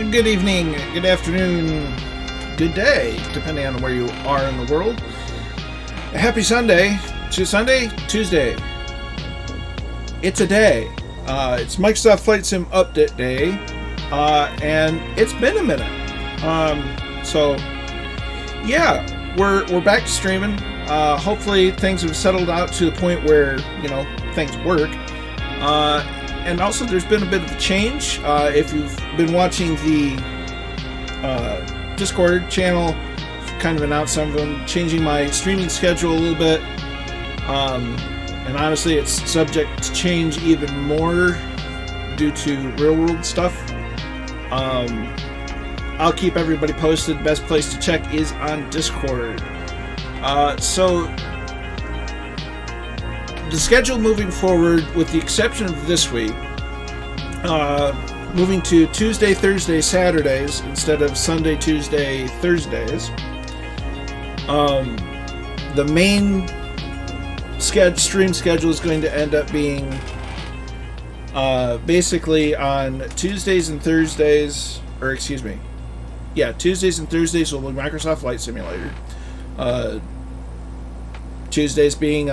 Good evening, good afternoon, good day, depending on where you are in the world. Happy Sunday. Tuesday. It's a day. It's Microsoft Flight Sim Update Day, and it's been a minute. So, yeah, we're back to streaming. Hopefully things have settled out to the point where, things work. And also there's been a bit of a change. If you've been watching the Discord channel, kind of announced some of them, changing my streaming schedule a little bit. And honestly, it's subject to change even more due to real world stuff. I'll keep everybody posted. Best place to check is on Discord. So the schedule moving forward, with the exception of this week, moving to Tuesday, Thursday, Saturdays instead of Sunday, Tuesday, Thursdays. The main stream schedule is going to end up being basically on Tuesdays and Thursdays, Tuesdays and Thursdays will be Microsoft Flight Simulator. Tuesdays being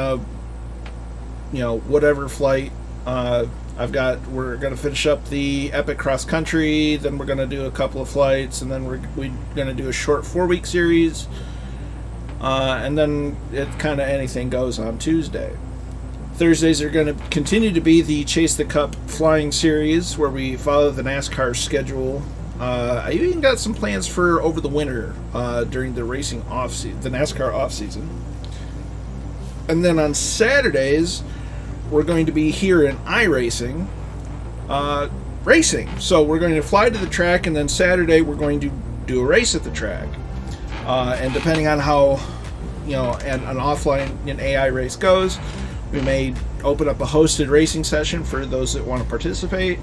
whatever flight. We're going to finish up the Epic Cross Country, then we're going to do a couple of flights, and then we're going to do a short 4-week series, and then it kind of anything goes on Tuesday. Thursdays are going to continue to be the Chase the Cup flying series, where we follow the NASCAR schedule. I even got some plans for over the winter during the racing the NASCAR off season. And then on Saturdays, we're going to be here in iRacing, racing. So we're going to fly to the track, and then Saturday we're going to do a race at the track. And depending on how, an offline and AI race goes, we may open up a hosted racing session for those that want to participate.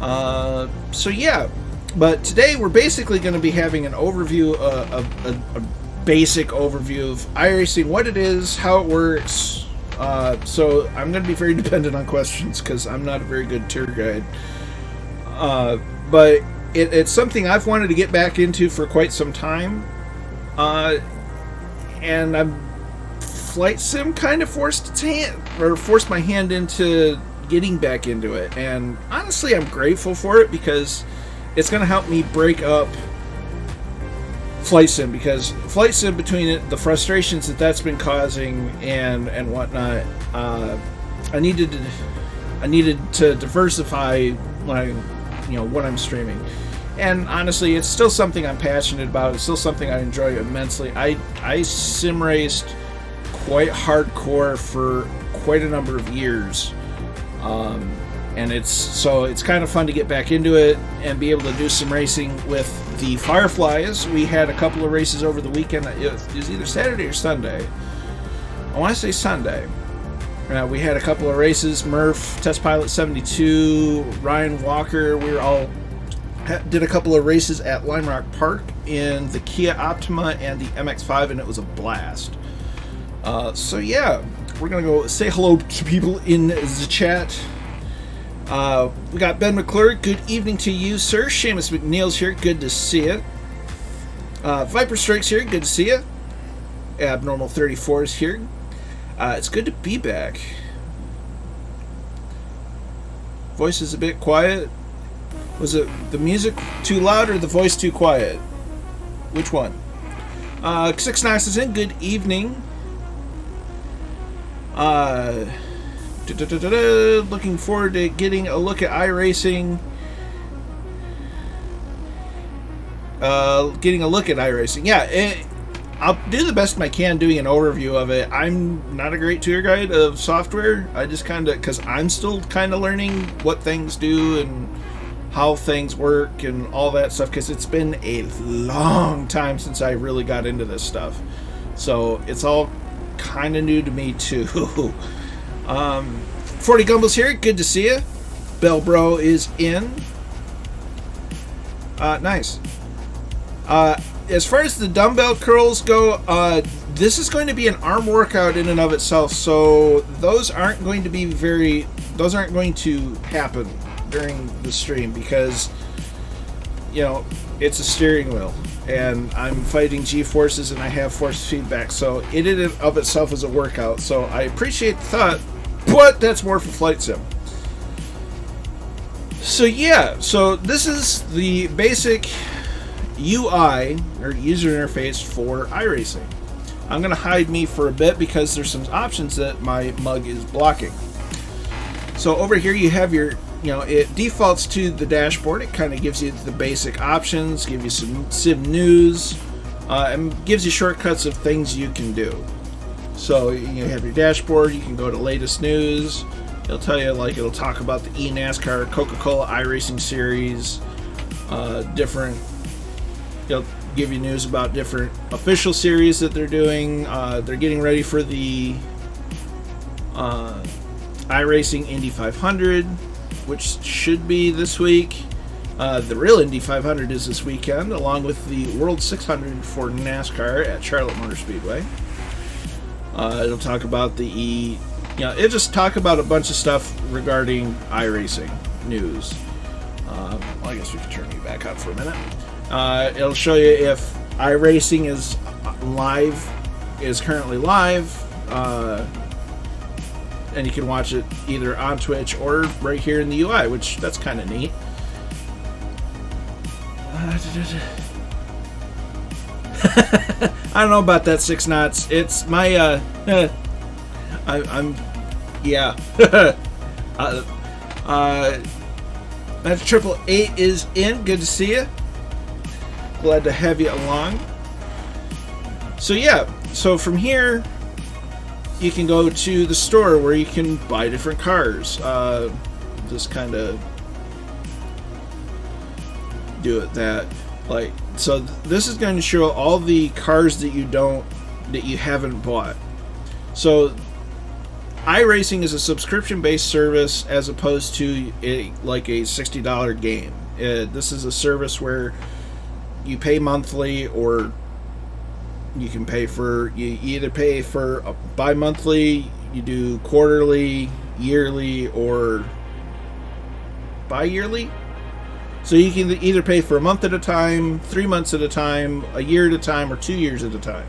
So yeah, but today we're basically going to be having an overview, a basic overview of iRacing, what it is, how it works. So I'm going to be very dependent on questions because I'm not a very good tour guide. But it's something I've wanted to get back into for quite some time. And I'm Flight Sim kind of forced my hand into getting back into it. And honestly, I'm grateful for it because it's going to help me break up Flight Sim, because Flight Sim, between the frustrations that's been causing and whatnot, I needed to diversify what I'm streaming. And honestly, it's still something I'm passionate about. It's still something I enjoy immensely. I sim raced quite hardcore for quite a number of years, and it's kind of fun to get back into it and be able to do some racing with the Fireflies. We had a couple of races over the weekend. It was either Saturday or Sunday. I want to say Sunday. We had a couple of races. Murph, Test Pilot 72, Ryan Walker. We all did a couple of races at Lime Rock Park in the Kia Optima and the MX-5, and it was a blast. So yeah, we're going to go say hello to people in the chat. We got Ben McClure. Good evening to you, sir. Seamus McNeil's here. Good to see you. Viper Strikes here. Good to see you. Abnormal 34 is here. It's good to be back. Voice is a bit quiet. Was it the music too loud or the voice too quiet? Which one? Six Knox is in. Good evening. Looking forward to getting a look at iRacing. Yeah, I'll do the best I can doing an overview of it. I'm not a great tour guide of software. I just because I'm still kind of learning what things do and how things work and all that stuff, because it's been a long time since I really got into this stuff. So it's all kind of new to me too. 40 Gumbles here, good to see you. Bell Bro is in. Nice. As far as the dumbbell curls go, this is going to be an arm workout in and of itself, so those aren't going to happen during the stream, because it's a steering wheel, and I'm fighting G-forces, and I have force feedback, so it in and of itself is a workout. So I appreciate the thought, but that's more for Flight Sim. So yeah, so this is the basic UI, or user interface, for iRacing. I'm going to hide me for a bit because there's some options that my mug is blocking. So over here you have your, it defaults to the dashboard. It kind of gives you the basic options, gives you some sim news, and gives you shortcuts of things you can do. So you have your dashboard, you can go to latest news. It'll tell you, it'll talk about the eNASCAR, Coca-Cola iRacing series, it'll give you news about different official series that they're doing. They're getting ready for the iRacing Indy 500, which should be this week. The real Indy 500 is this weekend, along with the World 600 for NASCAR at Charlotte Motor Speedway. It'll talk about it'll just talk about a bunch of stuff regarding iRacing news. I guess we can turn you back up for a minute. It'll show you if iRacing is currently live, and you can watch it either on Twitch or right here in the UI, which that's kind of neat. I don't know about that 6 knots. It's my yeah. That's 888 is in. Good to see you. Glad to have you along. So yeah, so from here you can go to the store where you can buy different cars. Just kind of do it so this is going to show all the cars that you haven't bought. So iRacing is a subscription-based service as opposed to a $60 game. This is a service where you pay monthly, or you can you either pay for a bi-monthly, you do quarterly, yearly, or bi-yearly. So you can either pay for a month at a time, 3 months at a time, a year at a time, or 2 years at a time.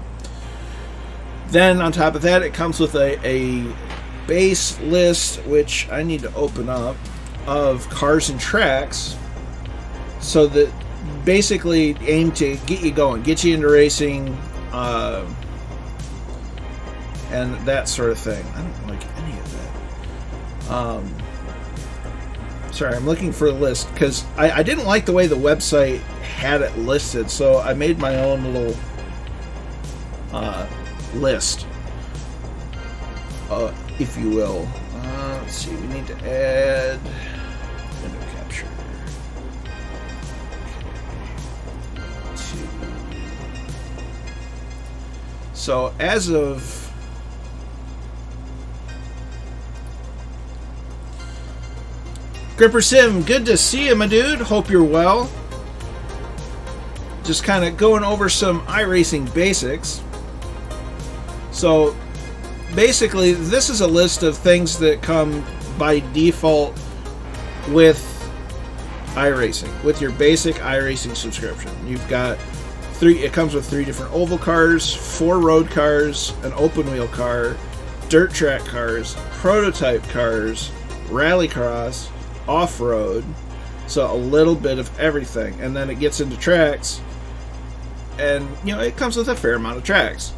Then on top of that, it comes with a base list, which I need to open up, of cars and tracks, so that basically aim to get you going, get you into racing, and that sort of thing. I don't like any of that. Sorry, I'm looking for a list because I didn't like the way the website had it listed, so I made my own little list, if you will. Let's see, we need to add window capture. So as of Gripper Sim, good to see you, my dude. Hope you're well. Just kind of going over some iRacing basics. So basically, this is a list of things that come by default with iRacing, with your basic iRacing subscription. You've got it comes with 3 different oval cars, 4 road cars, an open wheel car, dirt track cars, prototype cars, rallycross, off-road, so a little bit of everything. And then it gets into tracks, and it comes with a fair amount of tracks.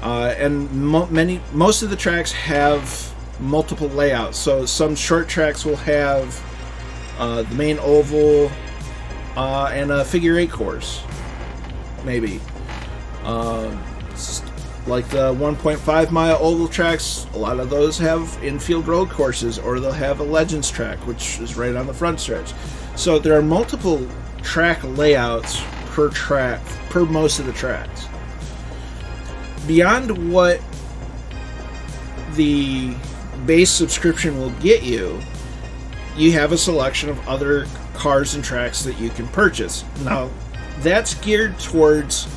And most of the tracks have multiple layouts. So some short tracks will have the main oval and a figure 8 course, maybe. Like the 1.5 mile oval tracks, a lot of those have infield road courses, or they'll have a Legends track, which is right on the front stretch. So there are multiple track layouts per most of the tracks. Beyond what the base subscription will get you, you have a selection of other cars and tracks that you can purchase. Now, that's geared towards,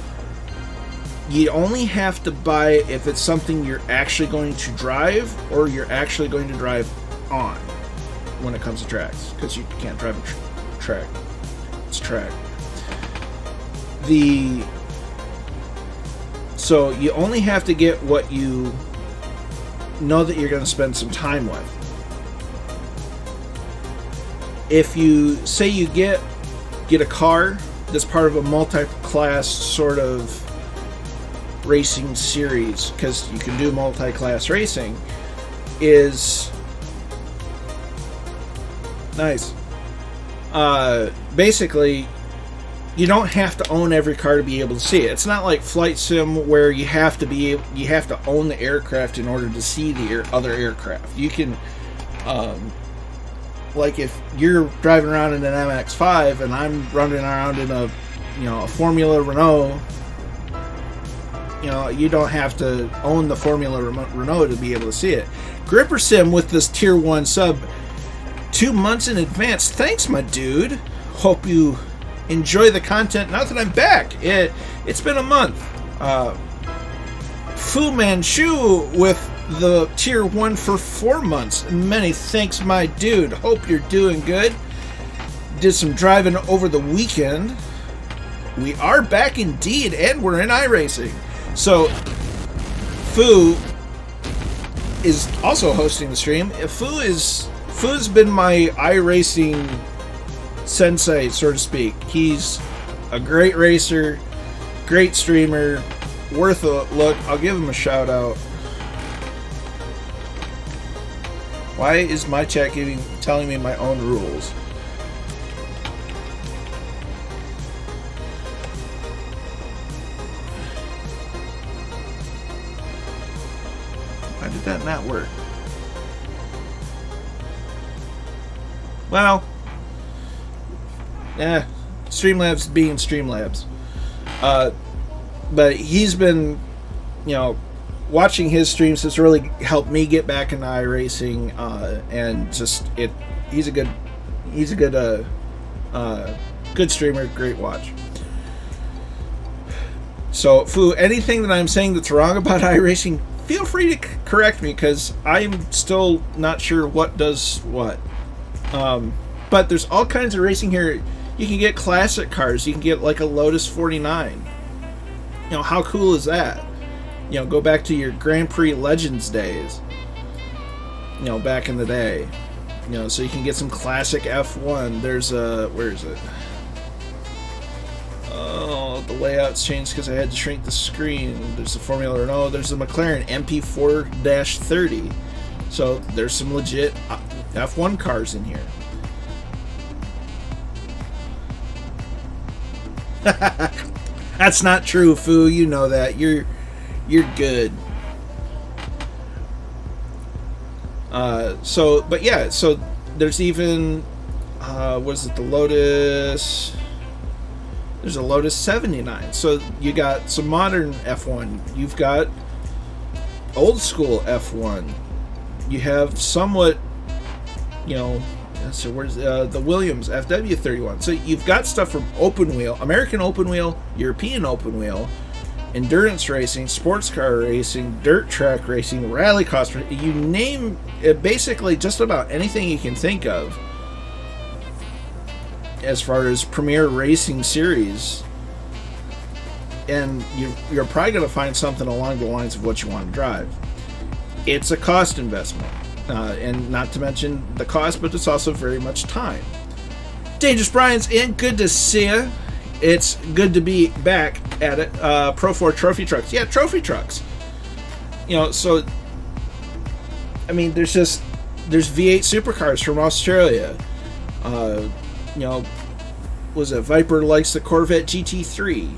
you only have to buy it if it's something you're actually going to drive, or you're actually going to drive on when it comes to tracks, because you can't drive a track its track. So you only have to get what you know that you're going to spend some time with. If you say you get a car that's part of a multi-class sort of racing series, because you can do multi-class racing, is nice. Basically, you don't have to own every car to be able to see it. It's not like Flight Sim where you have to own the aircraft in order to see the other aircraft. You can, like if you're driving around in an MX-5 and I'm running around in a Formula Renault, you don't have to own the Formula Renault to be able to see it. Gripper Sim with this tier 1 sub 2 months in advance. Thanks, my dude. Hope you enjoy the content now that I'm back. It's been a month. Fu Manchu with the tier 1 for 4 months. Many thanks, my dude. Hope you're doing good. Did some driving over the weekend. We are back indeed, and we're in iRacing. So, Fu is also hosting the stream. Fu's been my iRacing sensei, so to speak. He's a great racer, great streamer, worth a look. I'll give him a shout out. Why is my chat telling me my own rules? Why did that not work? Well, Streamlabs being Streamlabs. But he's been, watching his streams has really helped me get back into iRacing, and he's a good streamer, great watch. So, Fu, anything that I'm saying that's wrong about iRacing, feel free to correct me, because I'm still not sure what does what. But there's all kinds of racing here. You can get classic cars. You can get like a Lotus 49. How cool is that? Go back to your Grand Prix Legends days. Back in the day. So you can get some classic F1. There's where is it? Oh, the layout's changed because I had to shrink the screen. There's the Formula Renault. There's the McLaren MP4-30. So there's some legit F1 cars in here. That's not true, Fu. You know that. You're good. So there's even was it the Lotus? There's a Lotus 79. So you got some modern F1. You've got old school F1. You have somewhat, so where's the Williams FW31. So you've got stuff from open wheel, American open wheel, European open wheel, endurance racing, sports car racing, dirt track racing, rally cross. You name it, basically just about anything you can think of as far as premier racing series, and you're probably going to find something along the lines of what you want to drive. It's a cost investment, and not to mention the cost, but it's also very much time. Dangerous Brian's in. Good to see you. It's good to be back at it. Pro 4 trophy trucks. Yeah, trophy trucks. So there's V8 supercars from Australia. Was it Viper likes the Corvette GT3?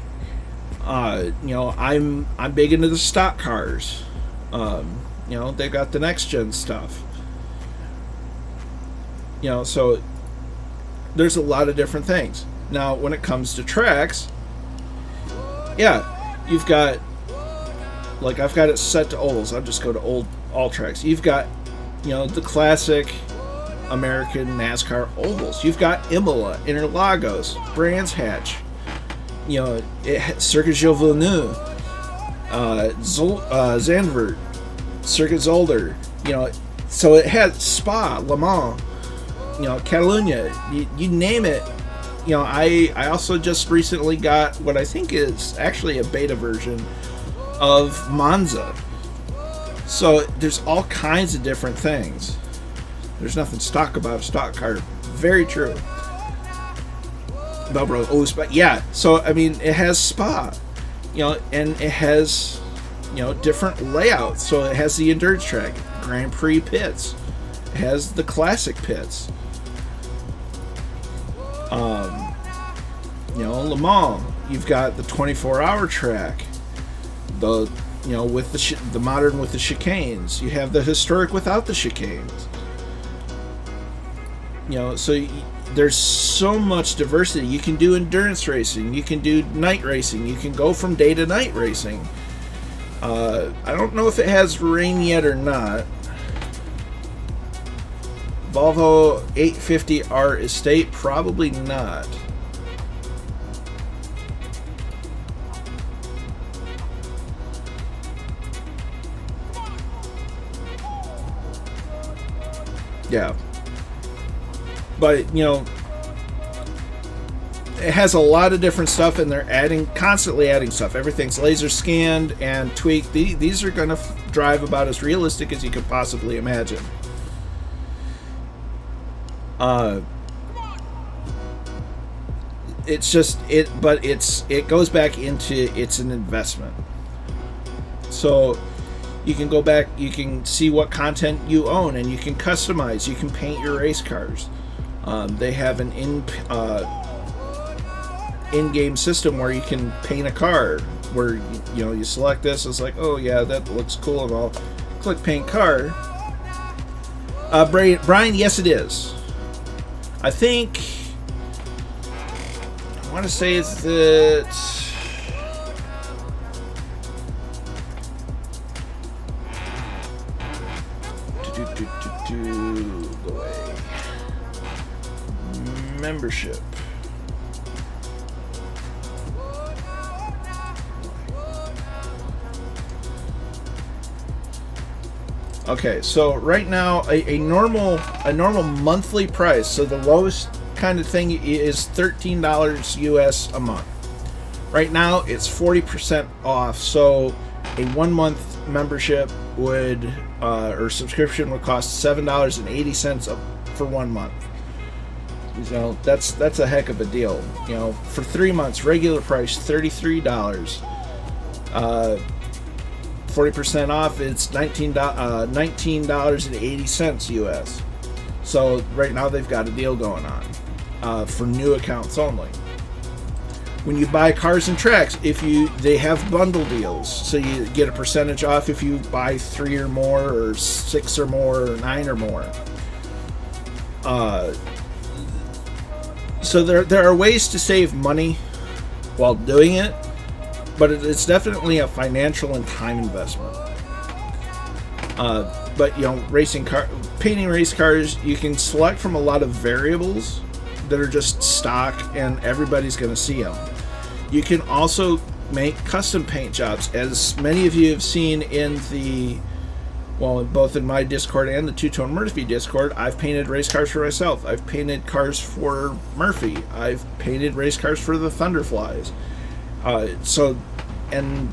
I'm big into the stock cars. They've got the next gen stuff. So there's a lot of different things. Now, when it comes to tracks, yeah, you've got, like, I've got it set to ovals. I'll just go to all tracks. You've got, the classic American NASCAR ovals. You've got Imola, Interlagos, Brands Hatch, Circuit Gilles Villeneuve, Zandvoort, Circuit Zolder, so it has Spa, Le Mans, Catalunya, you name it, I also just recently got what I think is actually a beta version of Monza. So there's all kinds of different things. There's nothing stock about a stock car. Very true. Velbro. Oh, Spa. Yeah. So I mean, it has Spa, and it has, different layouts. So it has the endurance track, Grand Prix pits. It has the classic pits. Le Mans. You've got the 24-hour track. With the modern with the chicanes. You have the historic without the chicanes. So there's so much diversity. You can do endurance racing. You can do night racing. You can go from day to night racing. I don't know if it has rain yet or not. Volvo 850R Estate, probably not. Yeah. But, it has a lot of different stuff, and they're constantly adding stuff. Everything's laser scanned and tweaked. These are going to drive about as realistic as you could possibly imagine. It's just but it goes back into it's an investment. So you can go back, you can see what content you own, and you can customize. You can paint your race cars. They have an in-game system where you can paint a car. Where you select this, it's like, oh yeah, that looks cool, and I'll click paint car. Brian, yes, it is. I think I want to say it's that. Go away. Membership. Okay, so right now a normal monthly price, so the lowest kind of thing is $13 US a month. Right now it's 40% off, so a 1 month membership would or subscription would cost $7.80 for 1 month. That's a heck of a deal. For 3 months, regular price $33. 40% off, it's $19.80 US. So right now they've got a deal going on for new accounts only. When you buy Cars and Tracks, they have bundle deals, so you get a percentage off if you buy 3 or more, or 6 or more, or 9 or more. So there are ways to save money while doing it, but it's definitely a financial and time investment. But painting race cars, you can select from a lot of variables that are just stock, and everybody's going to see them. You can also make custom paint jobs, as many of you have seen in both in my Discord and the Two Tone Murphy Discord. I've painted race cars for myself. I've painted cars for Murphy. I've painted race cars for the Thunderflies. And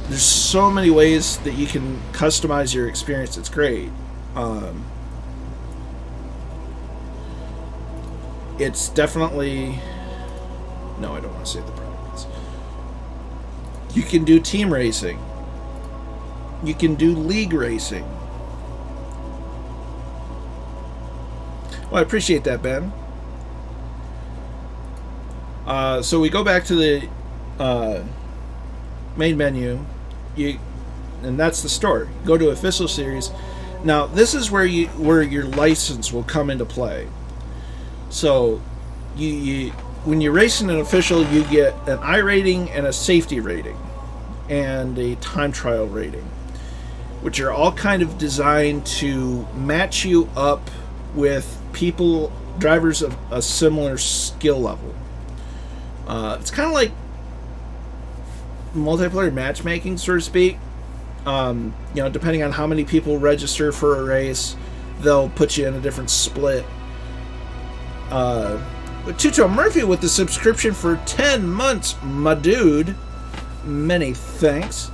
there's so many ways that you can customize your experience. It's great. It's definitely... No, I don't want to say the product. You can do team racing. You can do league racing. Well, I appreciate that, Ben. So we go back to the main menu, and that's the store. Go to official series. Now this is where your license will come into play. So you when you're racing an official, you get an I rating and a safety rating and a time trial rating, which are all kind of designed to match you up with drivers of a similar skill level. It's kind of like multiplayer matchmaking, so to speak. Depending on how many people register for a race, they'll put you in a different split. Two-Tone Murphy with the subscription for 10 months, my dude. Many thanks.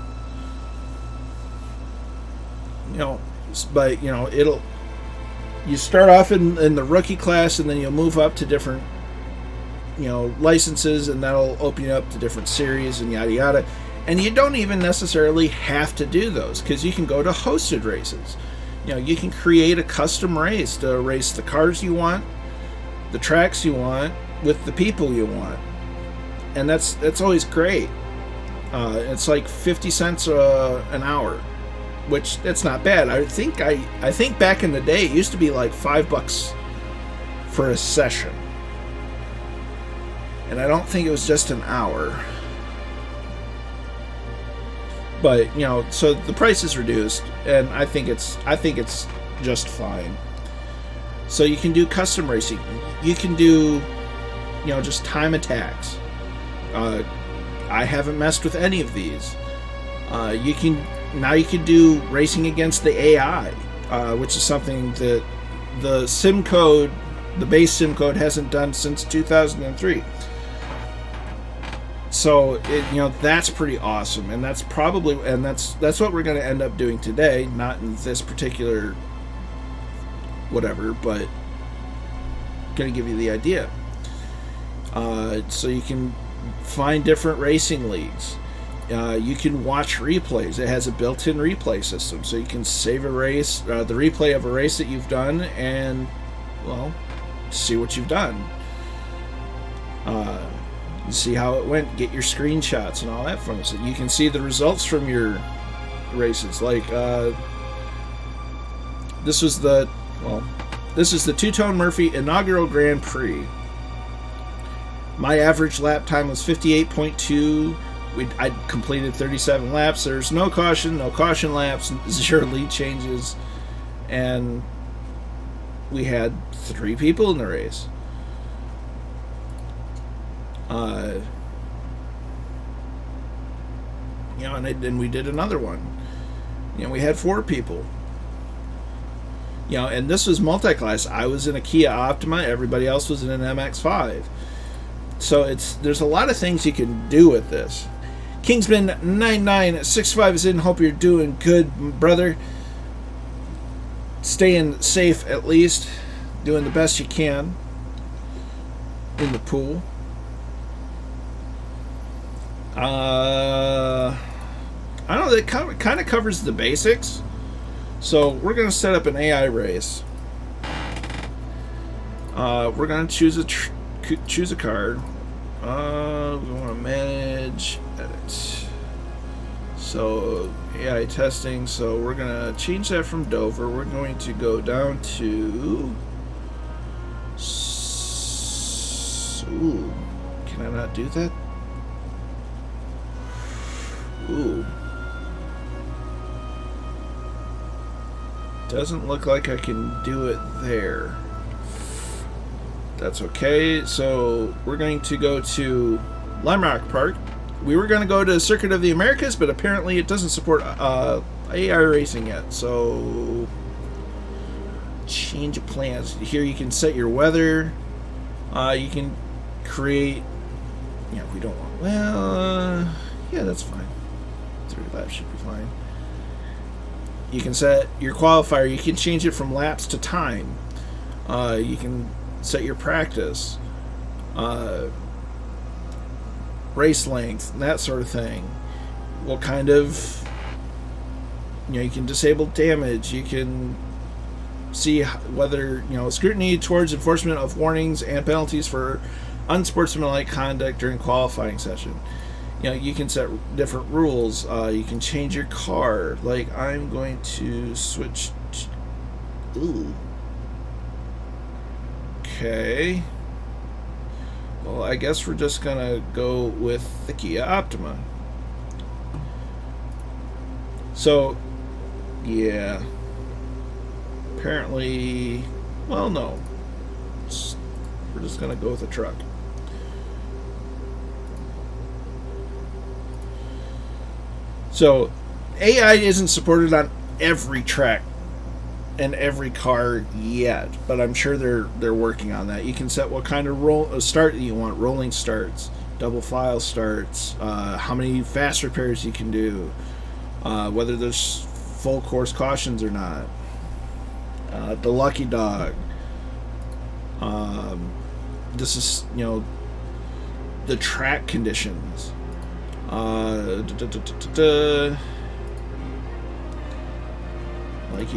But you start off in the rookie class, and then you'll move up to different licenses, and that'll open you up to different series and yada yada. And you don't even necessarily have to do those, because you can go to hosted races. You can create a custom race to race the cars you want, the tracks you want, with the people you want. And that's always great. It's like 50 cents an hour, which that's not bad. I think back in the day it used to be like $5 for a session. And I don't think it was just an hour. But so the price is reduced, and I think it's just fine. So you can do custom racing. You can do just time attacks. I haven't messed with any of these. You can do racing against the AI, which is something that the sim code, the base sim code, hasn't done since 2003. So that's pretty awesome, and that's what we're going to end up doing today. Not in this particular whatever, but going to give you the idea. So you can find different racing leagues. You can watch replays. It has a built-in replay system, so you can save a race, the replay of a race that you've done, and see what you've done. See how it went, get your screenshots and all that from it. So you can see the results from your races. Like this is the Two-Tone Murphy inaugural Grand Prix. My average lap time was 58.2. I completed 37 laps. There's no caution laps, 0 lead changes, and we had 3 people in the race. And we did another one. We had 4 people. And this was multi-class. I was in a Kia Optima. Everybody else was in an MX-5. So there's a lot of things you can do with this. Kingsman9965 is in. Hope you're doing good, brother. Staying safe, at least. Doing the best you can in the pool. I don't know, that kind of covers the basics. So we're going to set up an AI race. We're going to choose a card. We want to manage, edit. So AI testing. So we're going to change that from Dover. We're going to go down to... Ooh, can I not do that? Ooh. Doesn't look like I can do it there. That's okay. So we're going to go to Lime Rock Park. We were going to go to Circuit of the Americas, but apparently it doesn't support AI racing yet. So change of plans. Here you can set your weather. You can create... Yeah, we don't want... Well, yeah, that's fine. 3 laps should be fine. You can set your qualifier. You can change it from laps to time. You can set your practice, race length, and that sort of thing. What kind of... you can disable damage. You can see whether, scrutiny towards enforcement of warnings and penalties for unsportsmanlike conduct during qualifying session. You can set different rules. You can change your car. Like, I'm going to switch to... Ooh. Okay. Well, I guess we're just gonna go with the Kia Optima. So, yeah. Apparently... Well, no. We're just gonna go with a truck. So, AI isn't supported on every track in every car yet, but I'm sure they're working on that. You can set what kind of start you want: rolling starts, double file starts, how many fast repairs you can do, whether there's full course cautions or not, the lucky dog. This is, the track conditions. Like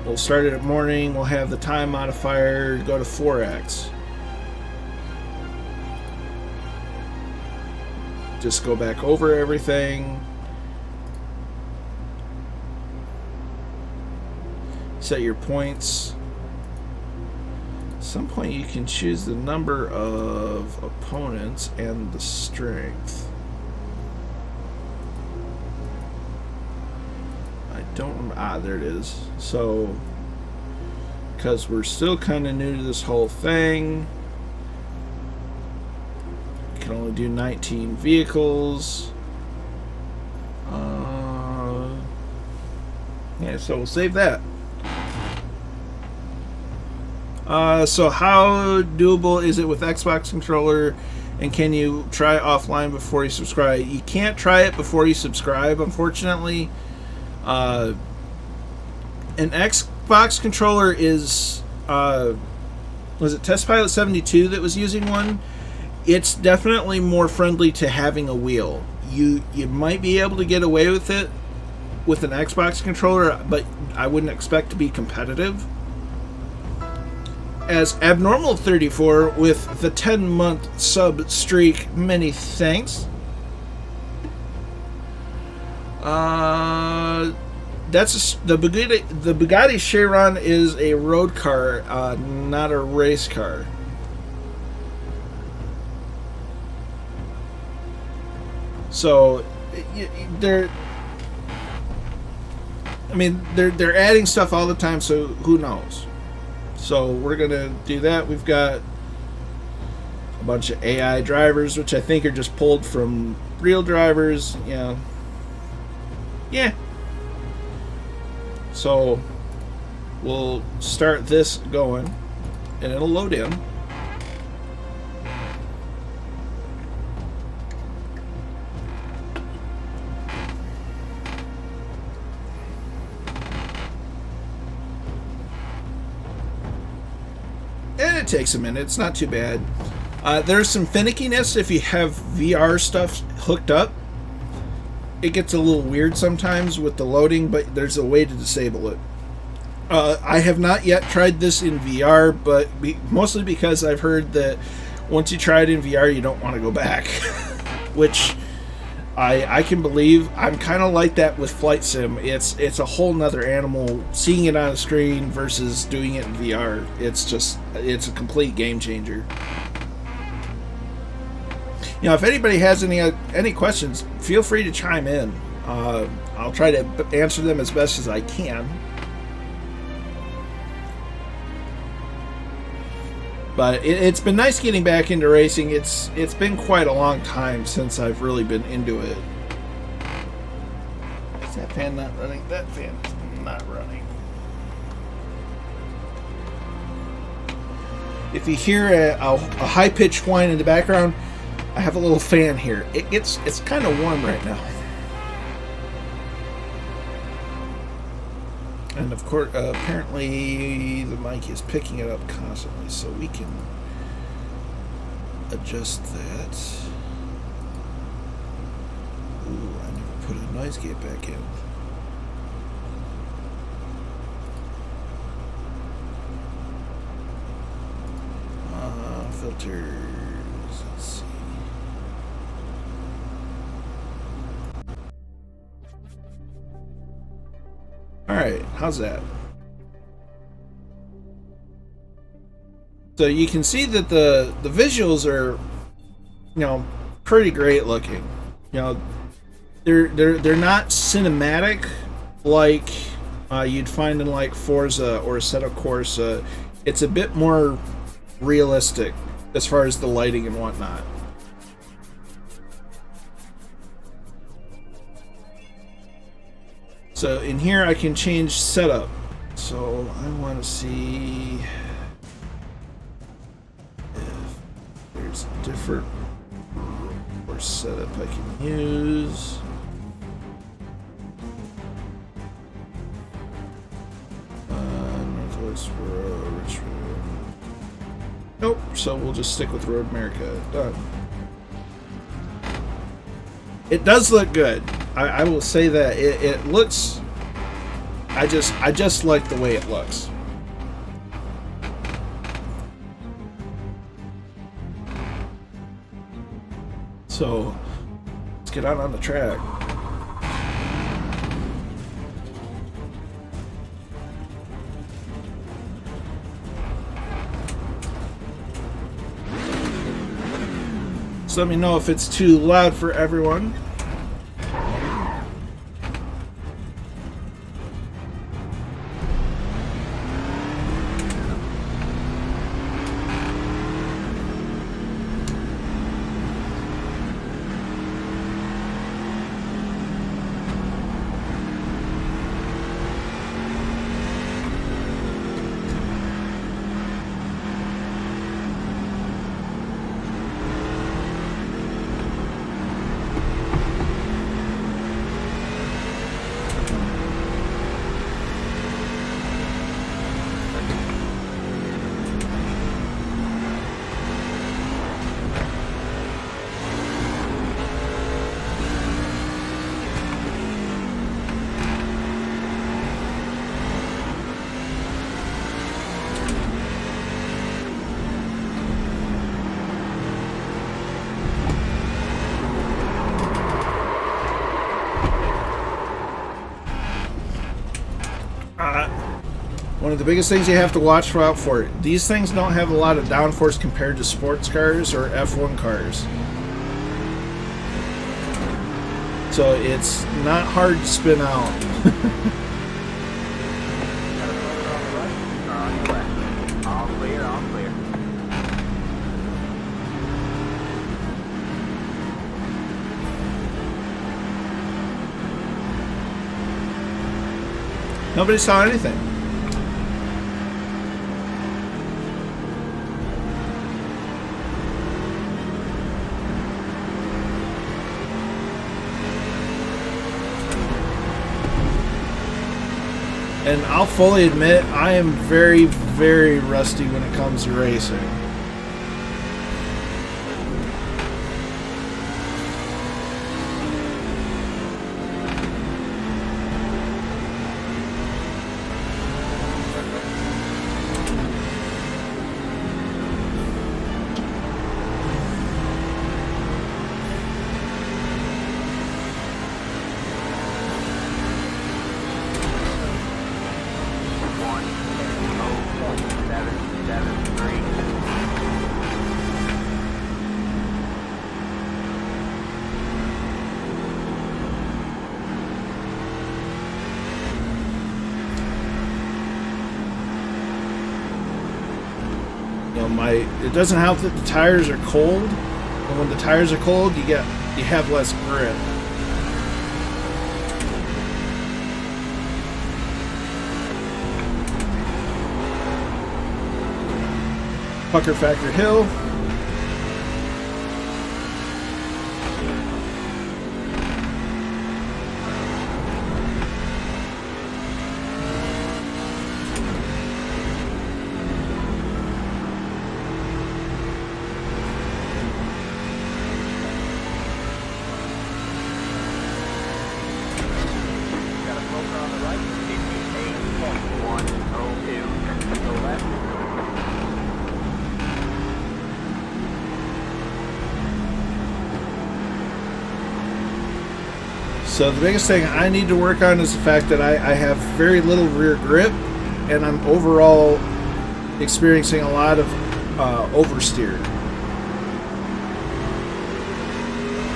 we'll start it at morning, we'll have the time modifier go to 4x. Just go back over everything. Set your points. At some point you can choose the number of opponents and the strength. There it is. So, because we're still kind of new to this whole thing, you can only do 19 vehicles. Yeah, so we'll save that. So how doable is it with Xbox controller, and can you try offline before you subscribe? You can't try it before you subscribe, unfortunately. An Xbox controller is, was it Test Pilot 72 that was using one? It's definitely more friendly to having a wheel. You might be able to get away with it with an Xbox controller, but I wouldn't expect to be competitive. As Abnormal 34 with the 10-month sub streak, many thanks. That's the Bugatti Chiron is a road car, not a race car. So they're adding stuff all the time, so who knows? So we're gonna do that. We've got a bunch of AI drivers, which I think are just pulled from real drivers. Yeah. So we'll start this going, and it'll load in. And it takes a minute. It's not too bad. There's some finickiness if you have VR stuff hooked up. It gets a little weird sometimes with the loading, but there's a way to disable it. I have not yet tried this in VR, but mostly because I've heard that once you try it in VR, you don't want to go back. Which I can believe. I'm kind of like that with Flight Sim. It's a whole nother animal seeing it on a screen versus doing it in VR. It's a complete game changer. If anybody has any questions, feel free to chime in. I'll try to answer them as best as I can. But it's been nice getting back into racing. It's been quite a long time since I've really been into it. Is that fan not running? That fan is not running. If you hear a high-pitched whine in the background, I have a little fan here. It's kind of warm right now. And of course, apparently the mic is picking it up constantly, so we can adjust that. Ooh, I never put a noise gate back in. Filters. Let's see. Alright, how's that? So you can see that the visuals are, pretty great looking. They're not cinematic like you'd find in like Forza or Assetto Corsa. It's a bit more realistic as far as the lighting and whatnot. So in here I can change setup. So I want to see if there's a different or setup I can use. Northwest Road, Richmond. Nope. So we'll just stick with Road America. Done. It does look good. I will say that it looks. I just like the way it looks. So let's get out on the track. So let me know if it's too loud for everyone. One of the biggest things you have to watch out for, these things don't have a lot of downforce compared to sports cars or F1 cars. So it's not hard to spin out. Nobody saw anything. And I'll fully admit, I am very, very rusty when it comes to racing. It doesn't help that the tires are cold, and when the tires are cold, you have less grip. Pucker Factor Hill. So the biggest thing I need to work on is the fact that I have very little rear grip, and I'm overall experiencing a lot of oversteer.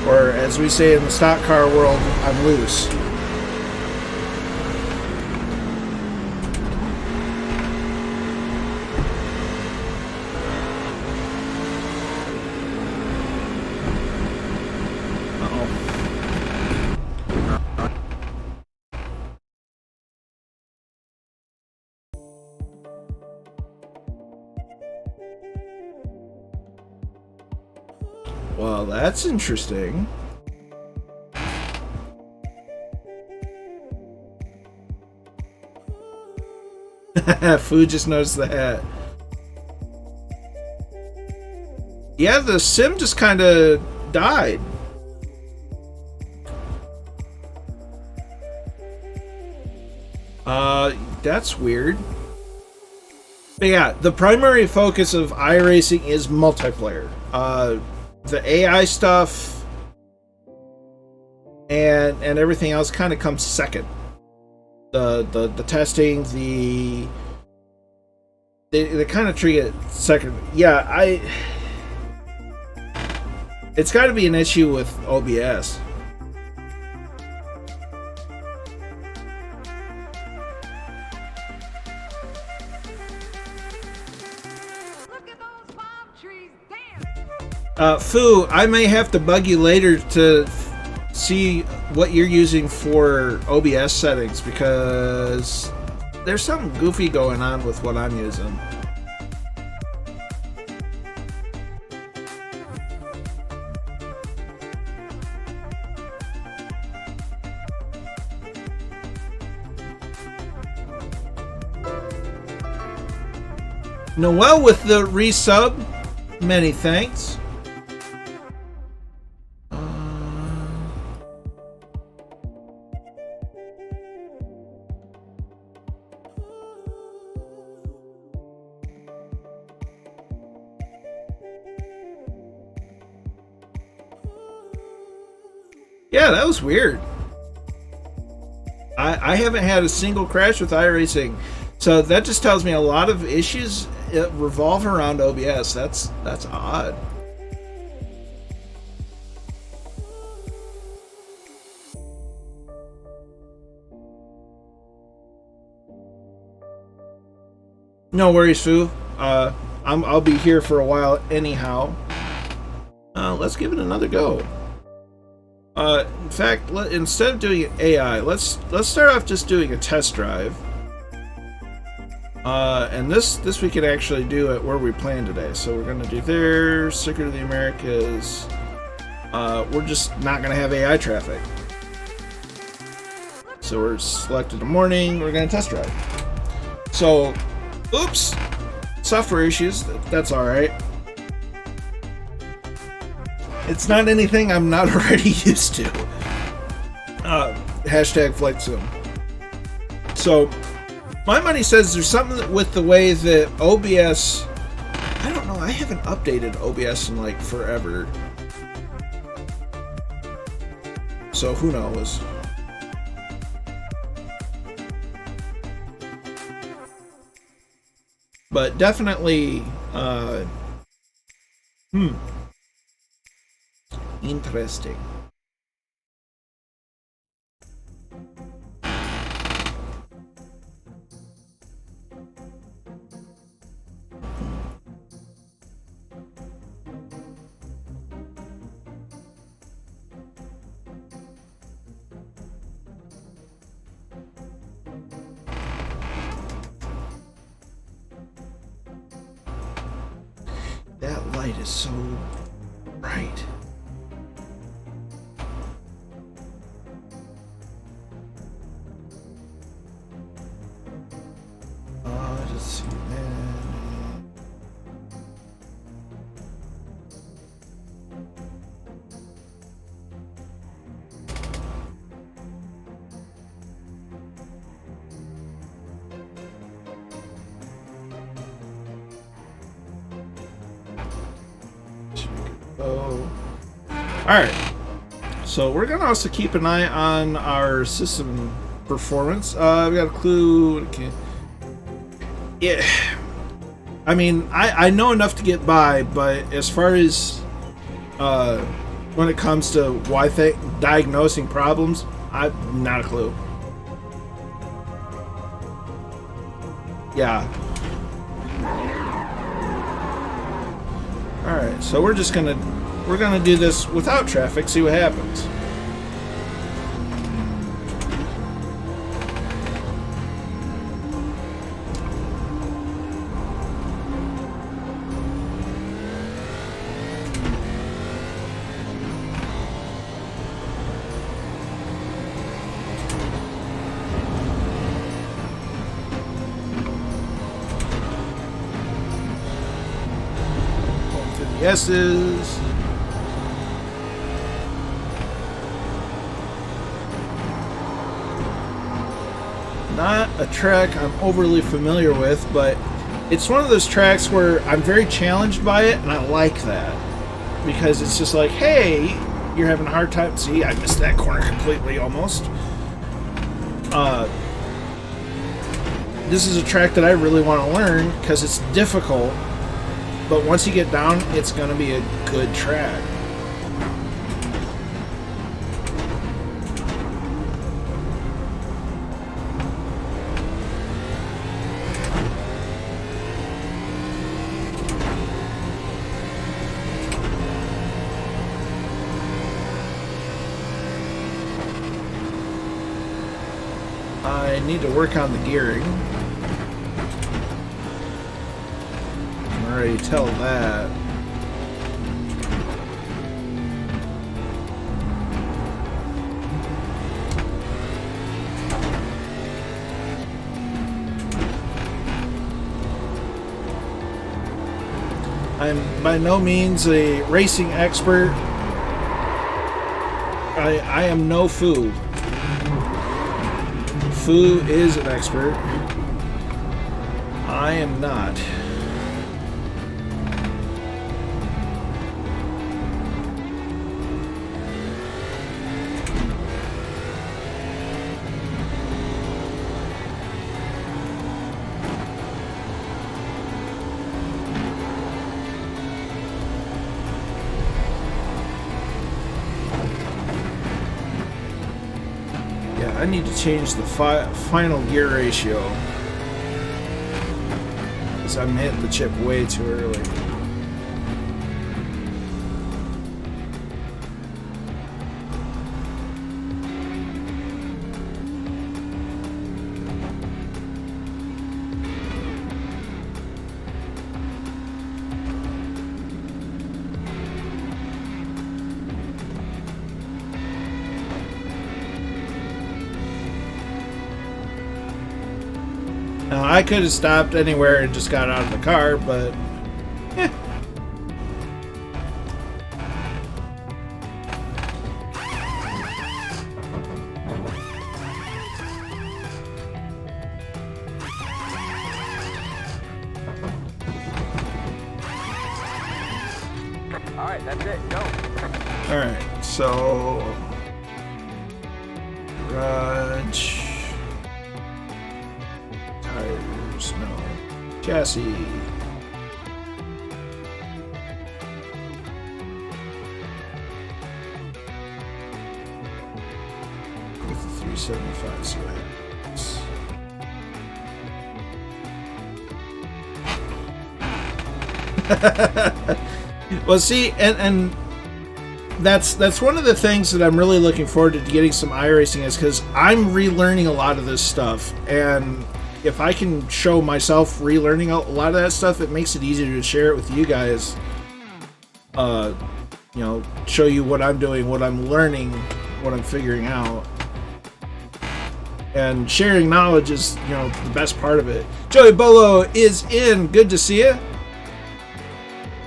Or as we say in the stock car world, I'm loose. Well, that's interesting. Food just noticed the hat. Yeah, the sim just kind of died. That's weird. But yeah, the primary focus of iRacing is multiplayer. The AI stuff and everything else kind of comes second. The testing, they kind of treat it second. Yeah, it's got to be an issue with OBS. Fu, I may have to bug you later to see what you're using for OBS settings, because there's something goofy going on with what I'm using. Noel with the resub, many thanks. Yeah, that was weird. I haven't had a single crash with iRacing, so that just tells me a lot of issues revolve around OBS. That's odd. No worries, Fu. I'll be here for a while anyhow. Let's give it another go. In fact, instead of doing AI, let's start off just doing a test drive. And this we can actually do it where we plan today. So we're gonna do there, Circuit of the Americas. We're just not gonna have AI traffic. So we're selected the morning. We're gonna test drive. So, oops, software issues. That's all right. It's not anything I'm not already used to. Hashtag flight sim. So, my money says there's something with the way that OBS... I don't know, I haven't updated OBS in like forever. So who knows? But definitely, interesting. That light is so bright. Let's see, man. Alright, so we're gonna also keep an eye on our system performance. We got a clue. Okay. Yeah, I mean, I know enough to get by, but as far as when it comes to diagnosing problems, I've not a clue. Yeah. Alright, so we're gonna do this without traffic, see what happens. ABSs. Not a track I'm overly familiar with, but it's one of those tracks where I'm very challenged by it, and I like that. Because it's just like, hey, you're having a hard time. See, I missed that corner completely almost. This is a track that I really want to learn because it's difficult, but once you get down, it's going to be a good track. I need to work on the gearing. I can already tell that. I'm by no means a racing expert. I am no fool. Fu is an expert. I am not. I need to change the final gear ratio because I'm hitting the chip way too early. Now, I could have stopped anywhere and just got out of the car, but Alright, that's it, go. Alright, so garage. Tires, no. Chassis. With the 375, see what happens. Well, see, and that's one of the things that I'm really looking forward to getting some iRacing is because I'm relearning a lot of this stuff, and if I can show myself relearning a lot of that stuff, it makes it easier to share it with you guys. You know, show you what I'm doing, what I'm learning, what I'm figuring out. And sharing knowledge is, you know, the best part of it. Joey Bolo is in. Good to see you.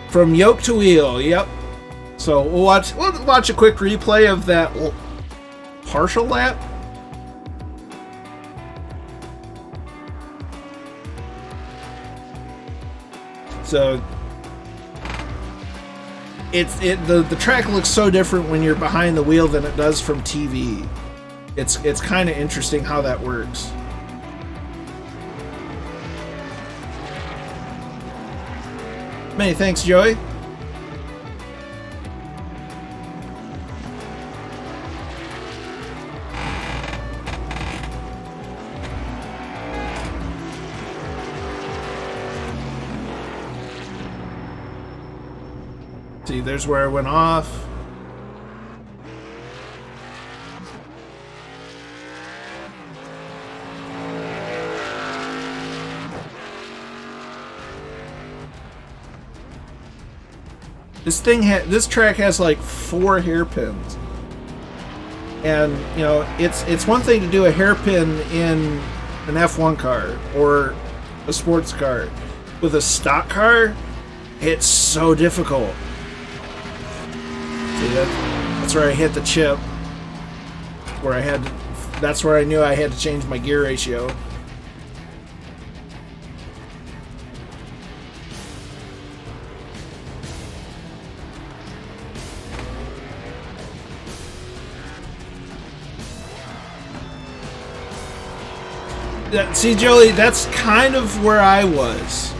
From yoke to wheel, yep. So we'll watch a quick replay of that partial lap. So the track looks so different when you're behind the wheel than it does from TV. It's kind of interesting how that works. Many thanks, Joey. See, there's where I went off. This track has like 4 hairpins, and you know it's one thing to do a hairpin in an F1 car or a sports car. With a stock car, It's so difficult. See, that's where I hit the chip. Where I had to, that's where I knew I had to change my gear ratio. See, Joey, that's kind of where I was.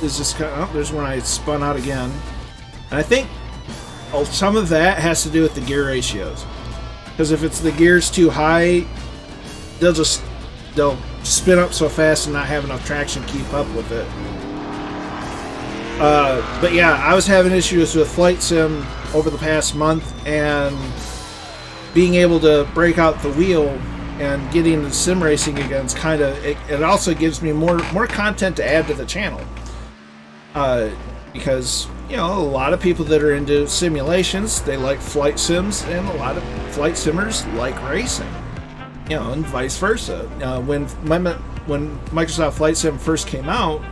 Is just kind of, oh, there's when I spun out again, and I think some of that has to do with the gear ratios. Because if it's the gears too high, they'll spin up so fast and not have enough traction to keep up with it. But yeah, I was having issues with Flight Sim over the past month, and being able to break out the wheel and getting into sim racing again is kind of it also gives me more content to add to the channel. Because, you know, a lot of people that are into simulations, they like flight sims, and a lot of flight simmers like racing. You know, and vice versa. When Microsoft Flight Sim first came out,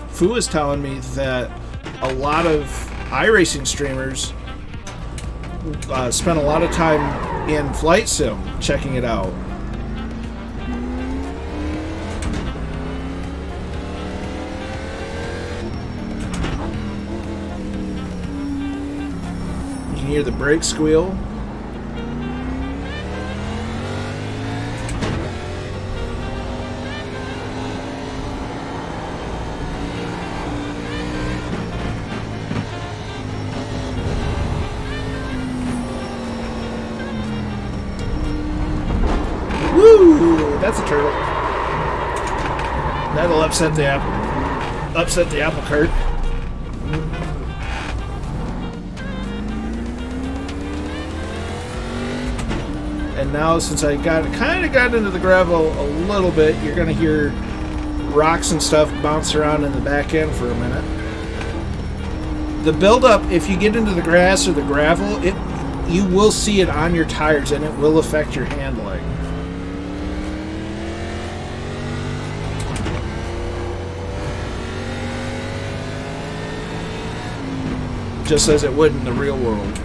Fu was telling me that a lot of iRacing streamers spent a lot of time in Flight Sim checking it out. Hear the brake squeal. Woo! That's a turtle. That'll upset the apple cart. And now, since I kind of got into the gravel a little bit, you're going to hear rocks and stuff bounce around in the back end for a minute. The buildup, if you get into the grass or the gravel, you will see it on your tires, and it will affect your handling. Just as it would in the real world.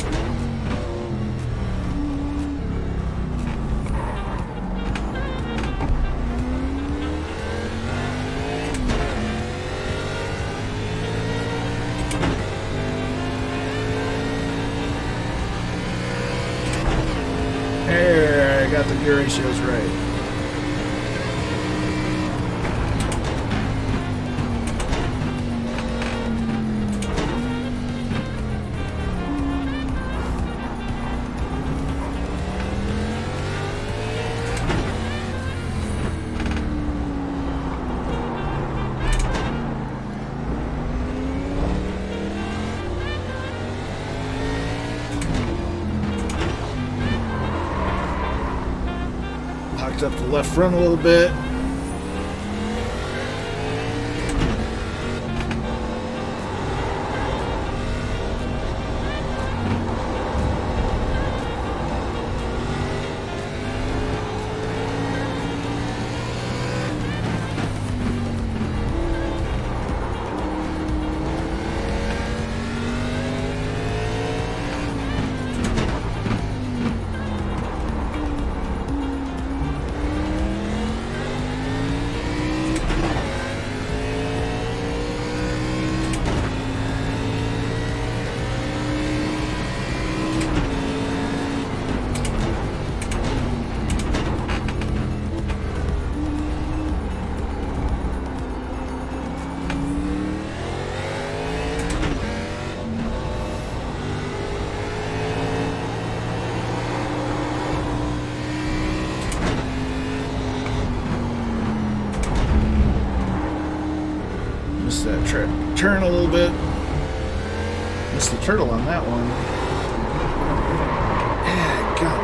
There, I got the gear ratios right. Up the left front a little bit. Turn a little bit. Missed the turtle on that one. God.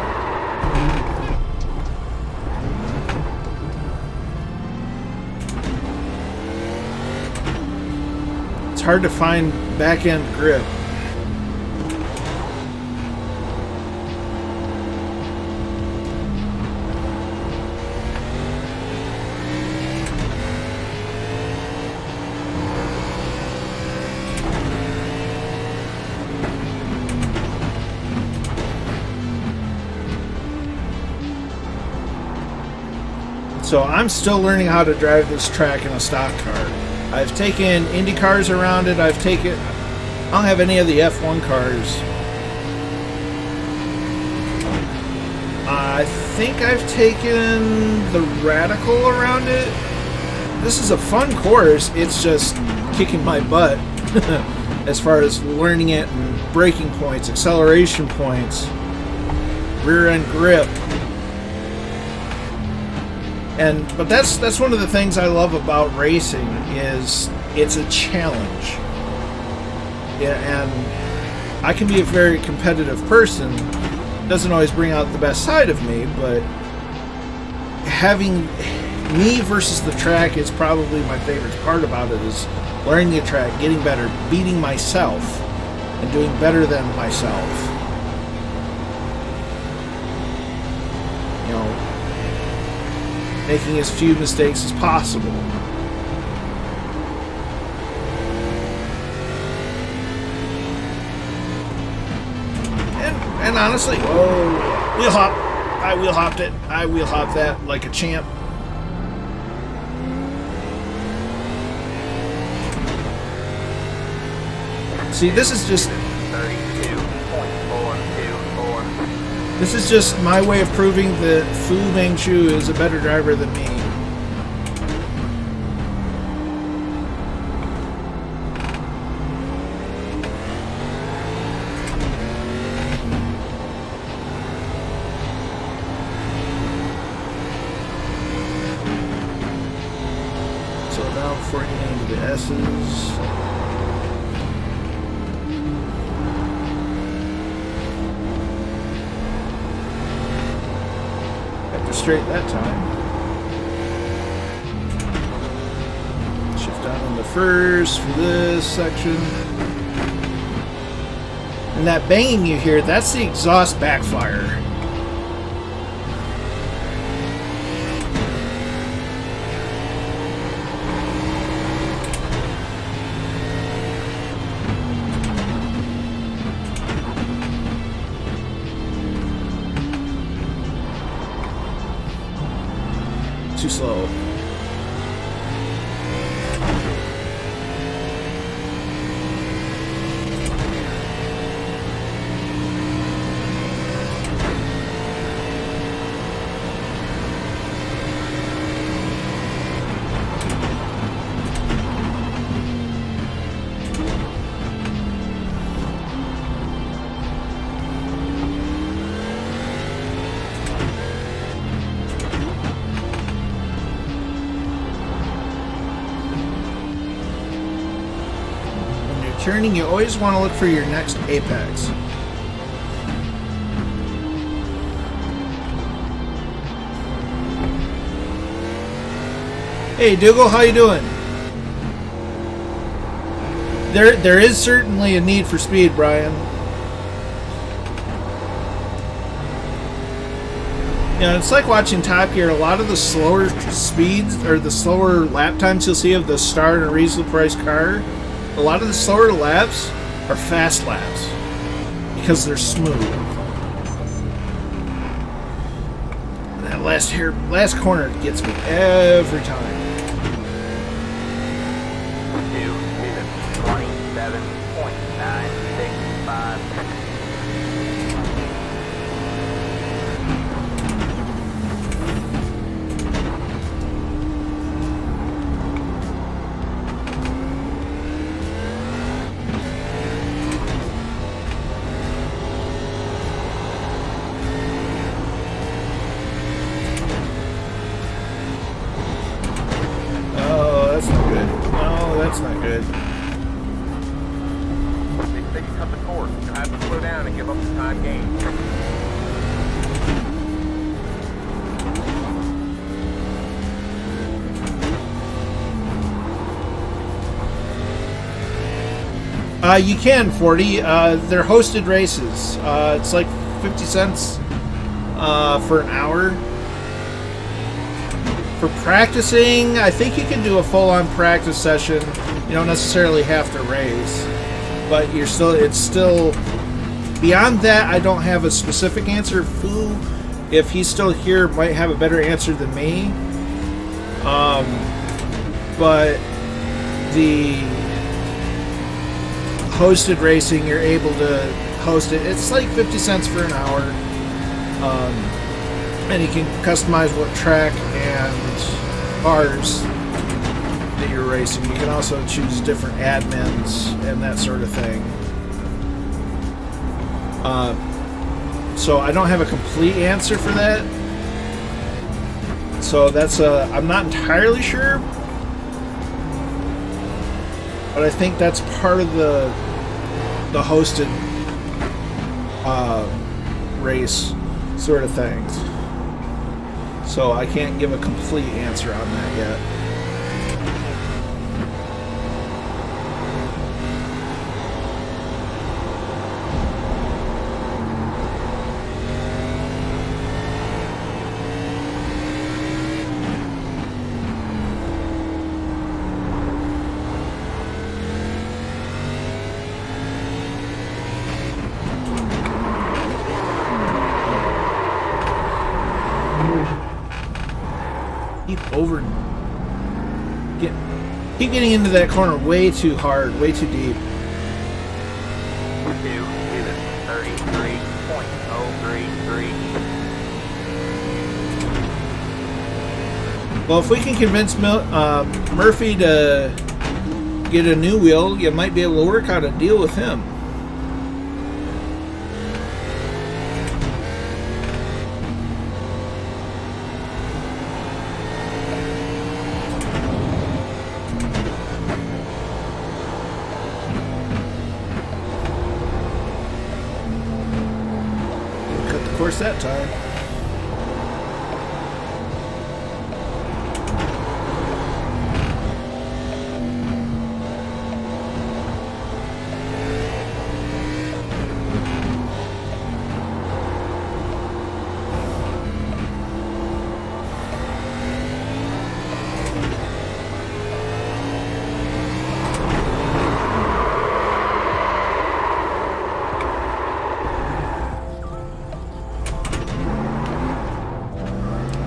It's hard to find back end grip. So I'm still learning how to drive this track in a stock car. I've taken Indy cars around it. I don't have any of the F1 cars. I think I've taken the Radical around it. This is a fun course. It's just kicking my butt as far as learning it and braking points, acceleration points, rear end grip. But that's one of the things I love about racing is it's a challenge. Yeah, and I can be a very competitive person. Doesn't always bring out the best side of me, but having me versus the track is probably my favorite part about it, is learning the track, getting better, beating myself, and doing better than myself. You know, making as few mistakes as possible. And honestly, wheel hop. I wheel hopped it. I wheel hopped that like a champ. See, this is just 32.424. This is just my way of proving that Fu Manchu is a better driver than me. Before getting into the S's. Got to straight that time. Shift down on the first for this section. And that banging you hear, that's the exhaust backfire. Too slow. Turning, you always want to look for your next apex. Hey Dougal, how you doing? There is certainly a need for speed, Brian. You know, it's like watching Top Gear. A lot of the slower speeds or the slower lap times you'll see of the star and a reasonable priced car, a lot of the slower laps are fast laps because they're smooth. And that last corner gets me every time. 2 minutes 27.965. That's not good. They cut the course. You'll have to slow down and give up the time gain. You can, 40. They're hosted races. It's like 50 cents for an hour. For practicing, I think you can do a full-on practice session. You don't necessarily have to race, but it's still beyond that. I don't have a specific answer. Fu, if he's still here, might have a better answer than me. But the hosted racing, you're able to host it. It's like 50 cents for an hour. And you can customize what track and cars that you're racing. You can also choose different admins and that sort of thing. So I don't have a complete answer for that. So that's I'm not entirely sure, but I think that's part of the hosted race sort of things. So I can't give a complete answer on that yet. Keep getting into that corner way too hard, way too deep. 33.033. Well, if we can convince Murphy to get a new wheel, you might be able to work out a deal with him. That time.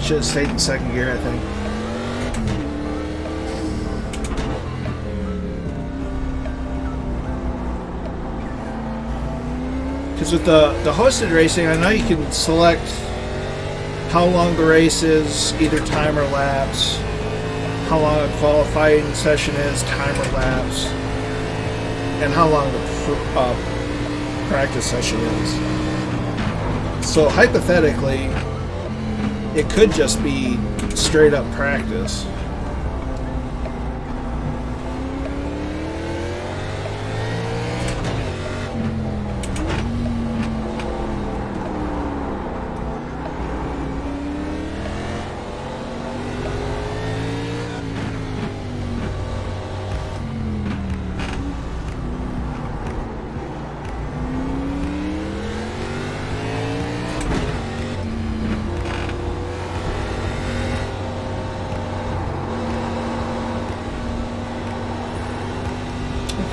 Should have stayed in second gear, I think. Because with the hosted racing, I know you can select how long the race is, either time or laps, how long a qualifying session is, time or laps, and how long the practice session is. So hypothetically, it could just be straight up practice.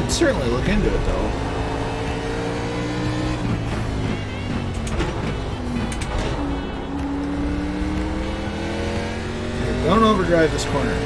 Certainly look into it, though. Don't overdrive this corner.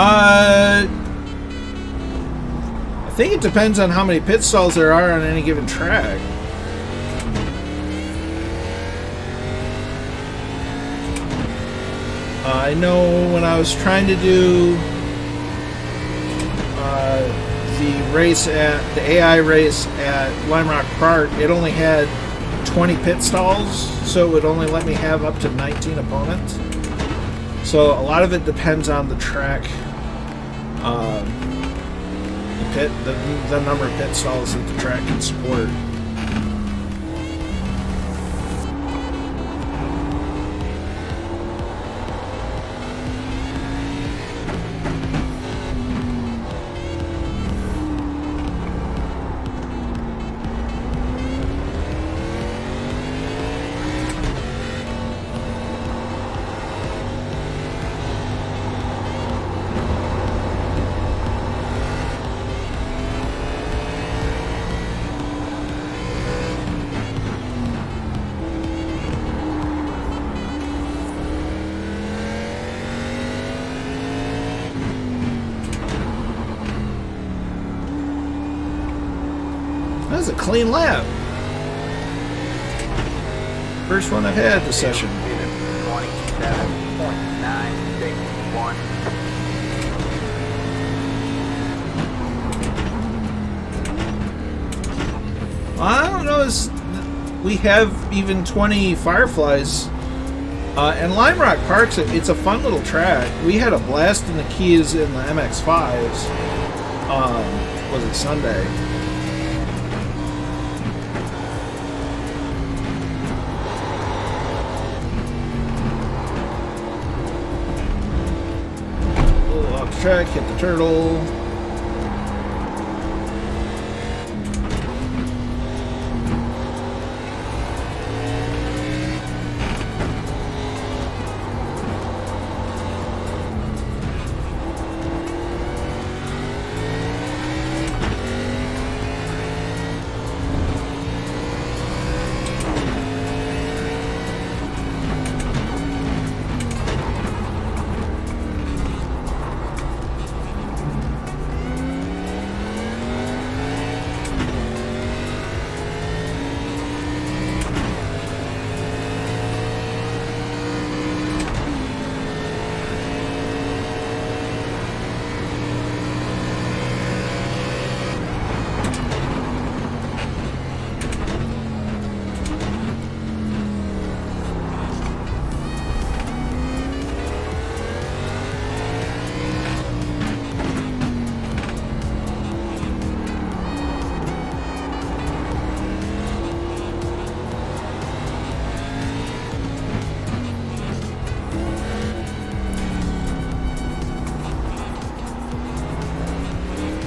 I think it depends on how many pit stalls there are on any given track. I know when I was trying to do the AI race at Lime Rock Park, it only had 20 pit stalls, so it would only let me have up to 19 opponents. So a lot of it depends on the track, the number of pit stalls that the track can support. That was a clean lap. First one I've had this session. 27.961. I don't know, we have even 20 Fireflies. And Lime Rock Park's it's a fun little track. We had a blast in the Keys in the MX-5s. Was it Sunday? A little off the track, hit the turtle.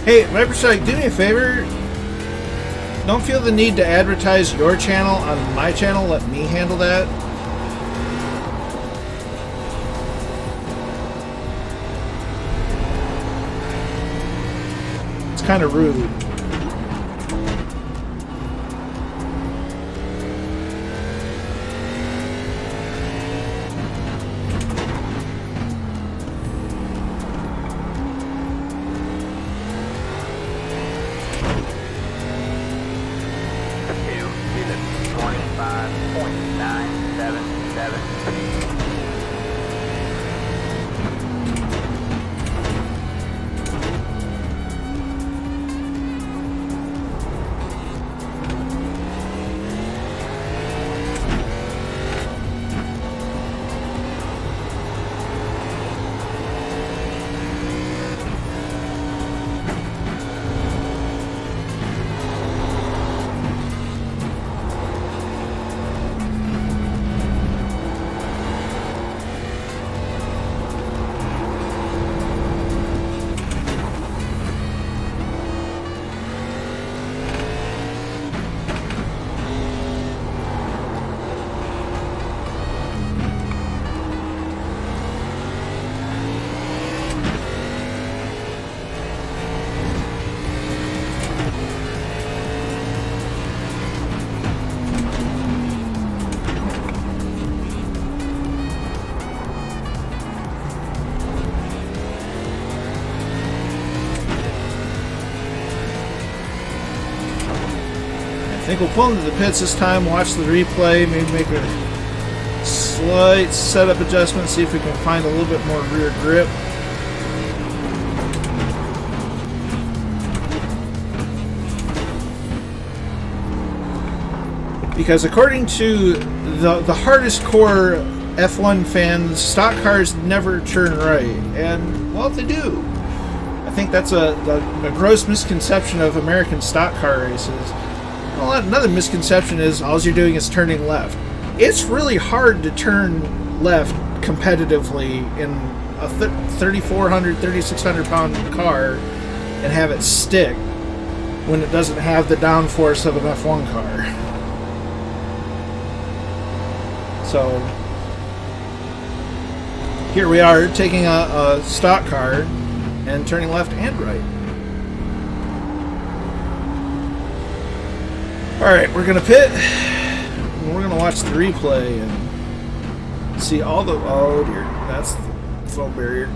Hey, Viperstrike, do me a favor. Don't feel the need to advertise your channel on my channel. Let me handle that. It's kind of rude. think we'll pull into the pits this time, watch the replay, maybe make a slight setup adjustment, see if we can find a little bit more rear grip. Because according to the hardest core F1 fans, stock cars never turn right. And, well, they do. I think that's a gross misconception of American stock car races. Well, another misconception is all you're doing is turning left. It's really hard to turn left competitively in a 3,400, 3,600 pound car and have it stick when it doesn't have the downforce of an F1 car. So here we are taking a stock car and turning left and right. Alright, we're going to pit. And we're going to watch the replay and see all the... Oh dear, that's the foam barrier.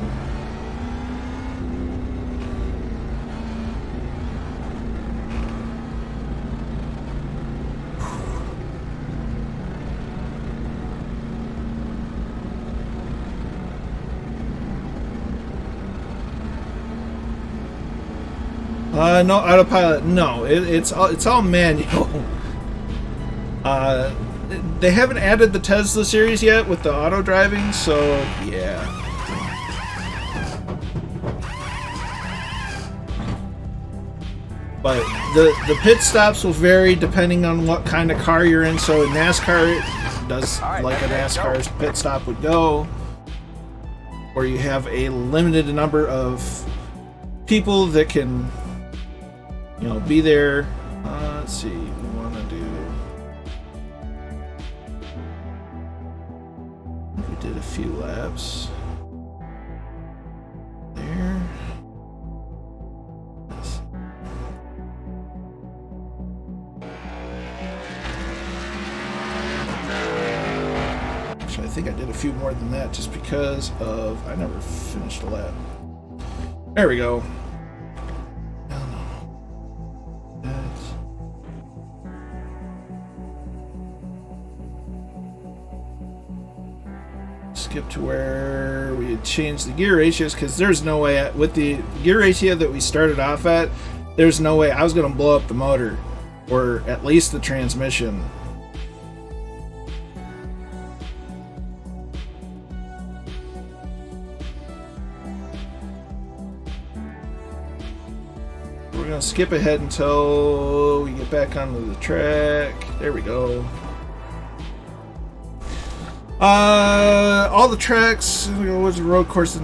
No autopilot. No, it's all manual. They haven't added the Tesla series yet with the auto driving, so yeah. But the pit stops will vary depending on what kind of car you're in. So in NASCAR, it does like a NASCAR's pit stop would go, where you have a limited number of people that can, you know, be there. Let's see, we want to do... We did a few laps there. Actually, I think I did a few more than that just because of... I never finished a lap. There we go. Skip to where we had changed the gear ratios, because there's no way, with the gear ratio that we started off at, there's no way I was going to blow up the motor, or at least the transmission. We're going to skip ahead until we get back onto the track. There we go. All the tracks, what's the road course?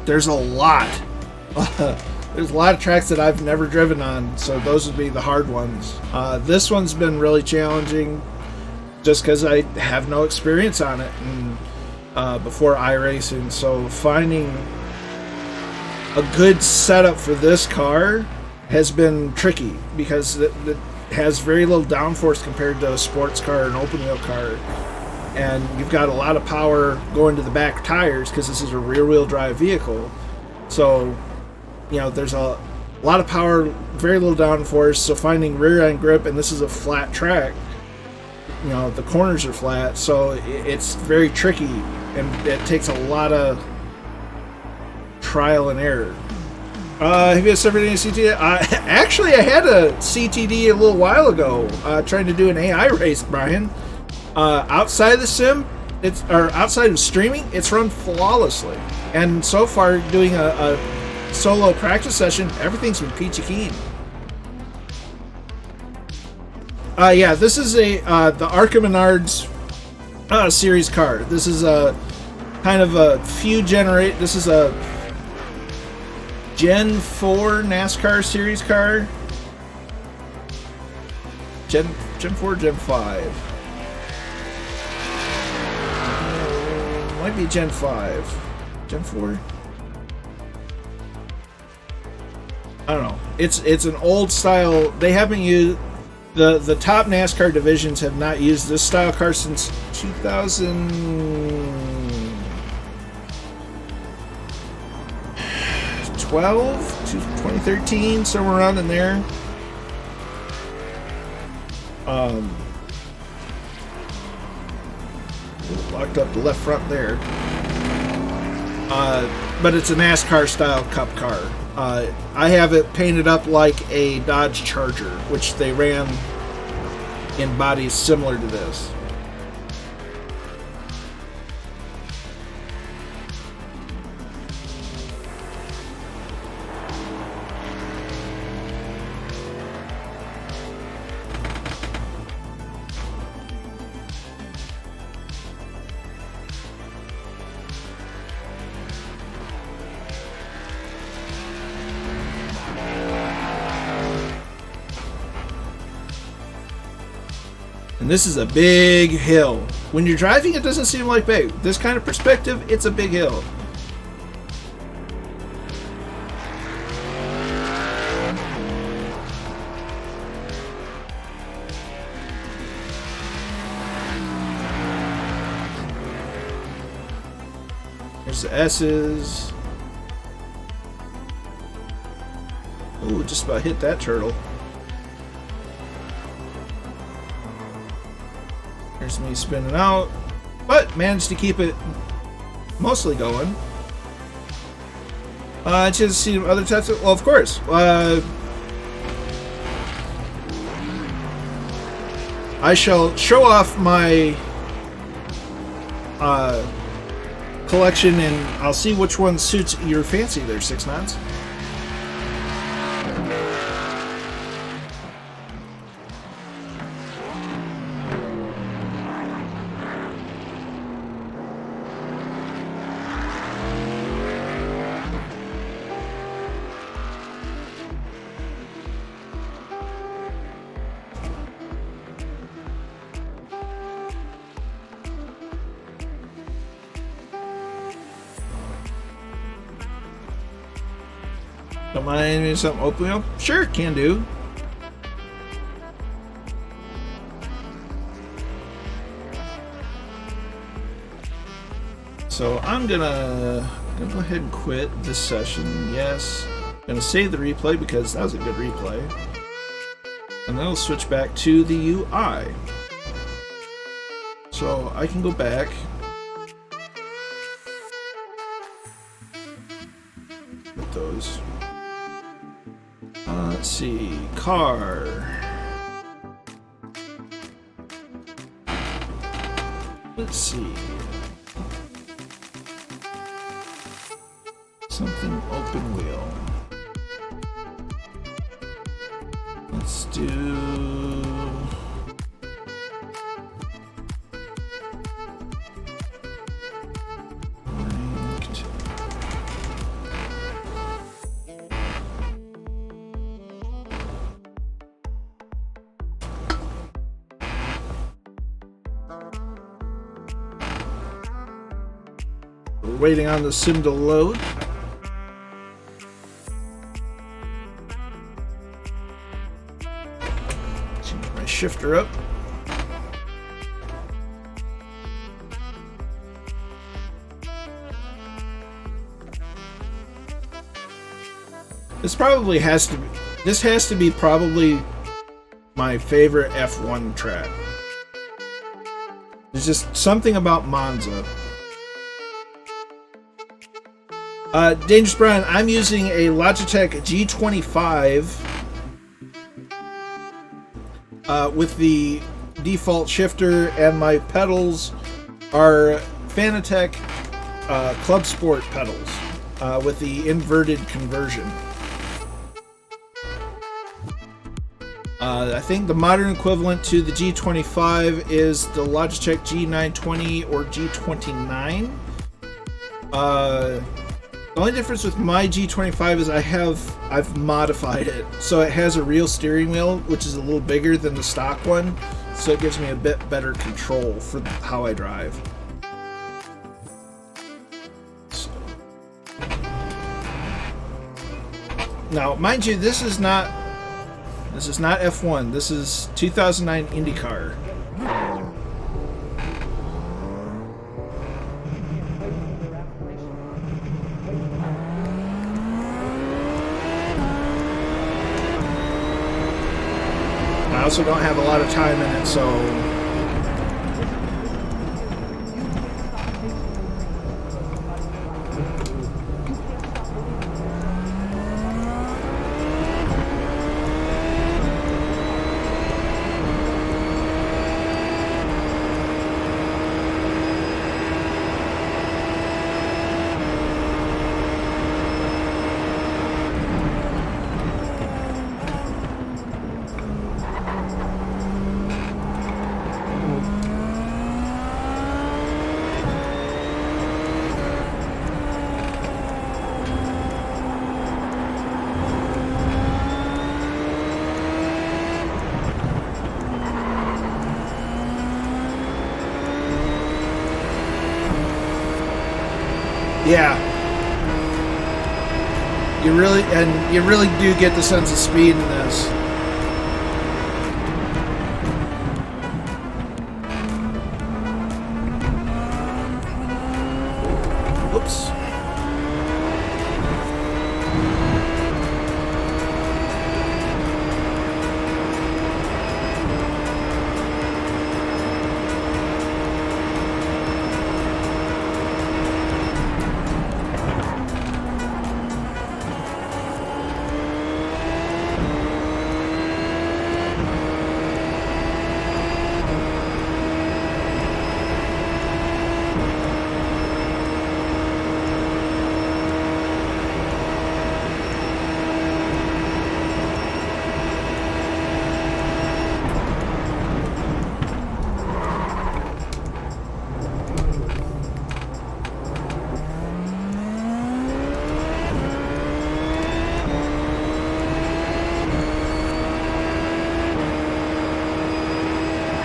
There's a lot. There's a lot of tracks that I've never driven on, so those would be the hard ones. This one's been really challenging just because I have no experience on it and, before iRacing, so finding a good setup for this car has been tricky because it has very little downforce compared to a sports car or an open wheel car. And you've got a lot of power going to the back tires because this is a rear-wheel drive vehicle. So, you know, there's a lot of power, very little downforce. So finding rear-end grip, and this is a flat track, you know, the corners are flat, so it's very tricky, and it takes a lot of trial and error. Have you ever done a CTD? Actually, I had a CTD a little while ago, trying to do an AI race, Brian. Outside of the sim, outside of streaming, it's run flawlessly. And so far, doing a solo practice session, everything's been peachy keen. Yeah, this is the Arca Menards series car. This is a kind of a few generate. This is a Gen 4 NASCAR series car. Gen 4, Gen 5. Might be Gen 5. Gen 4? I don't know. It's an old style. They haven't used... The top NASCAR divisions have not used this style car since 2012 to 2013, somewhere around in there. Locked up the left front there. But it's a NASCAR style cup car. I have it painted up like a Dodge Charger, which they ran in bodies similar to this. And this is a big hill. When you're driving, it doesn't seem like big. This kind of perspective, it's a big hill. There's the S's. Ooh, just about hit that turtle. There's me spinning out, but managed to keep it mostly going. Just see other types of, well, of course. I shall show off my collection, and I'll see which one suits your fancy there, Six Knots. Don't mind me something open wheel? Sure, can do. So I'm gonna go ahead and quit this session. Yes. Gonna save the replay because that was a good replay. And then I'll switch back to the UI. So I can go back. With those. Let's see, car. Let's see. Something open wheel. Let's do. We're waiting on the sim to load. Get my shifter up. This probably has to be. This has to be probably my favorite F1 track. There's just something about Monza. Dangerous Brian, I'm using a Logitech G25 with the default shifter, and my pedals are Fanatec Club Sport pedals with the inverted conversion. I think the modern equivalent to the G25 is the Logitech G920 or G29. The only difference with my G25 is I've modified it so it has a real steering wheel, which is a little bigger than the stock one, so it gives me a bit better control for how I drive. So. Now, mind you, this is not F1. This is 2009 IndyCar. also don't have a lot of time in it, so... Yeah. You really do get the sense of speed in this. Whoops.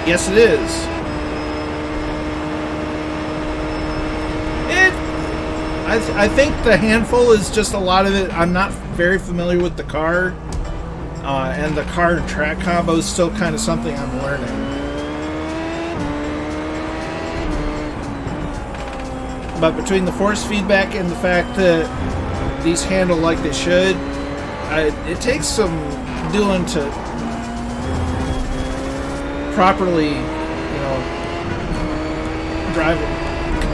Yes, it is. I think the handful is just a lot of it. I'm not very familiar with the car, and the car and track combo is still kind of something I'm learning. But between the force feedback and the fact that these handle like they should, it takes some doing to properly, drive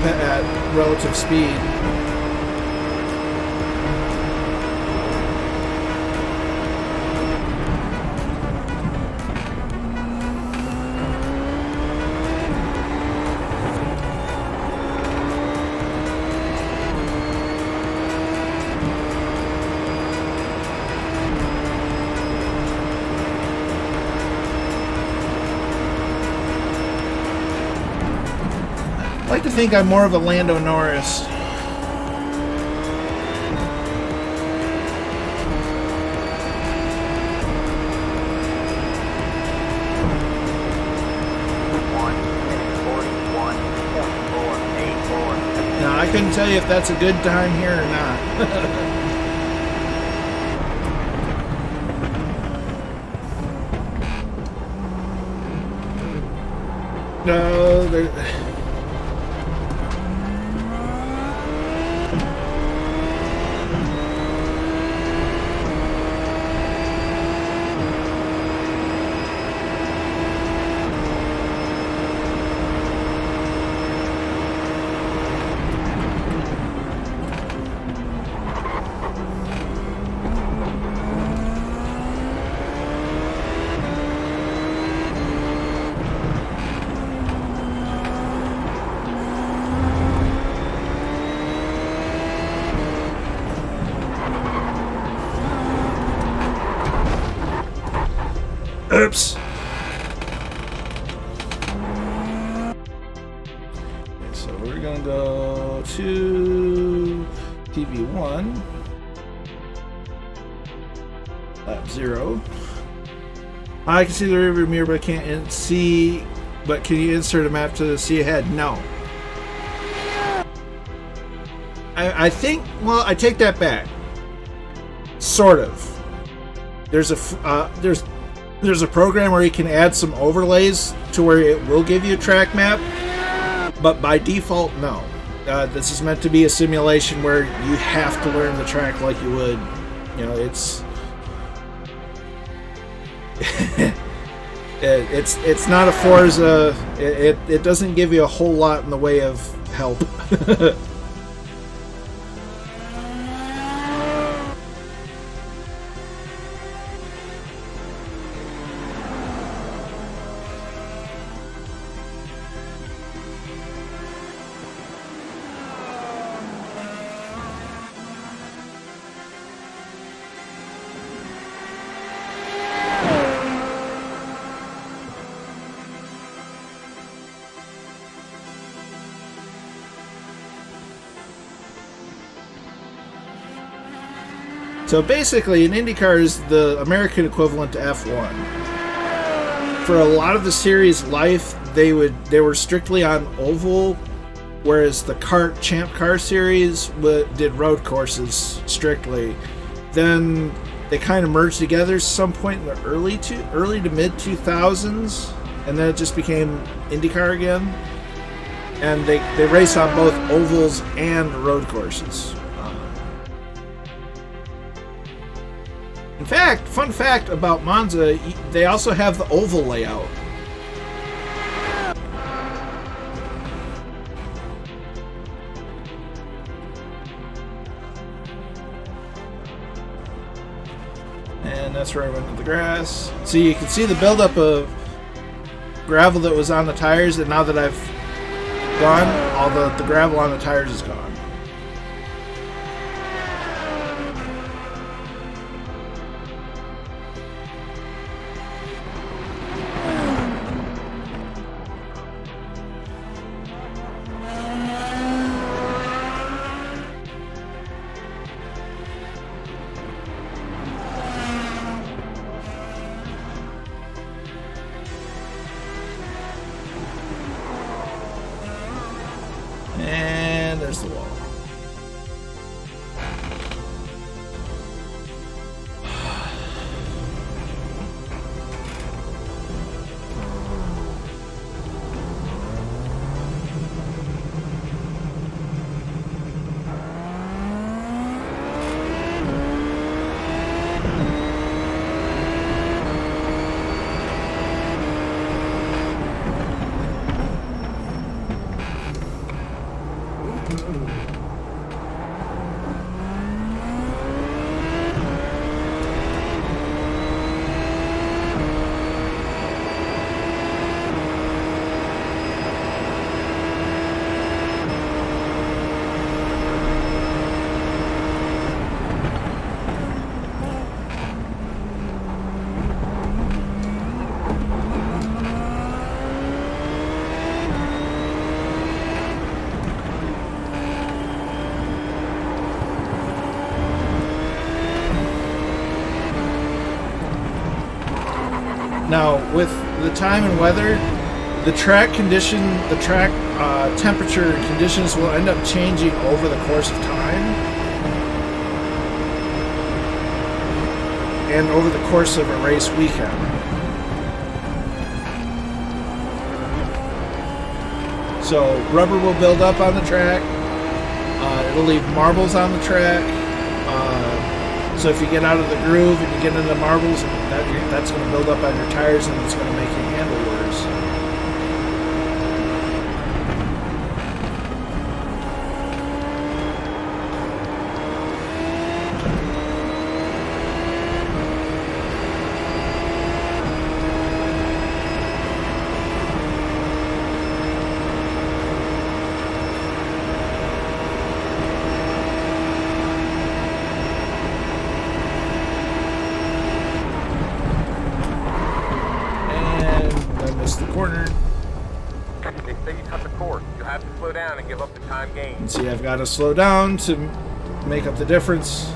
at relative speed. I like to think I'm more of a Lando Norris. Now, I couldn't tell you if that's a good time here or not. No, oops. Okay, so we're gonna go to TV1, lap 0. I can see the rearview mirror, but I can't see. But can you insert a map to see ahead? No. I think. Well, I take that back. Sort of. There's a program where you can add some overlays to where it will give you a track map, but by default, no. This is meant to be a simulation where you have to learn the track like you would. It's It's not a Forza. It doesn't give you a whole lot in the way of help. So basically, an IndyCar is the American equivalent to F1. For a lot of the series' life, they were strictly on oval, whereas the Champ Car series did road courses strictly. Then they kind of merged together some point in the early to mid 2000s, and then it just became IndyCar again. And they race on both ovals and road courses. In fact, fun fact about Monza, they also have the oval layout. And that's where I went to the grass. So you can see the buildup of gravel that was on the tires, and now that I've gone, all the gravel on the tires is gone. And there's the wall. Now, with the time and weather, the track temperature conditions will end up changing over the course of time. And over the course of a race weekend. So, rubber will build up on the track. It'll leave marbles on the track. So if you get out of the groove and you get into the marbles, that's going to build up on your tires and it's going to make you handle worse. Corner. They say you cut the course. You have to slow down and give up the time gained. And see, I've got to slow down to make up the difference.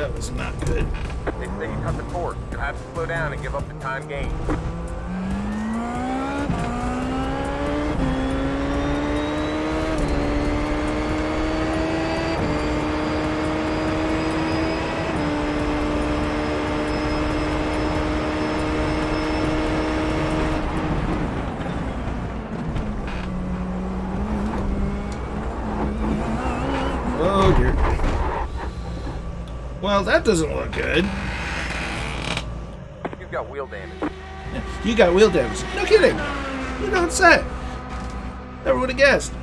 That was not good. They say you cut the course. You have to slow down and give up the time gained. Oh dear. Well, that doesn't look good. You've got wheel damage. Yeah, you got wheel damage. No kidding. You don't say. Never would have guessed.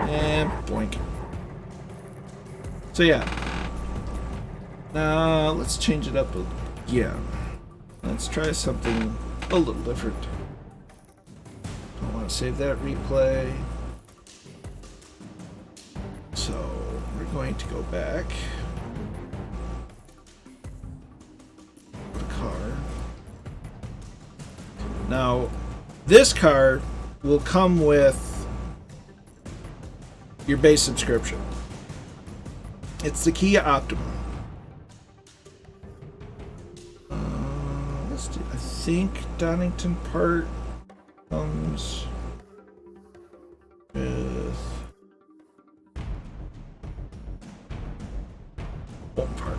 And boink. So yeah. Now let's change it up again. Let's try something a little different. I want to save that replay. So we're going to go back. The car. Now, this car will come with your base subscription. It's the Kia Optima. I think Donington Park comes with Bolton Park.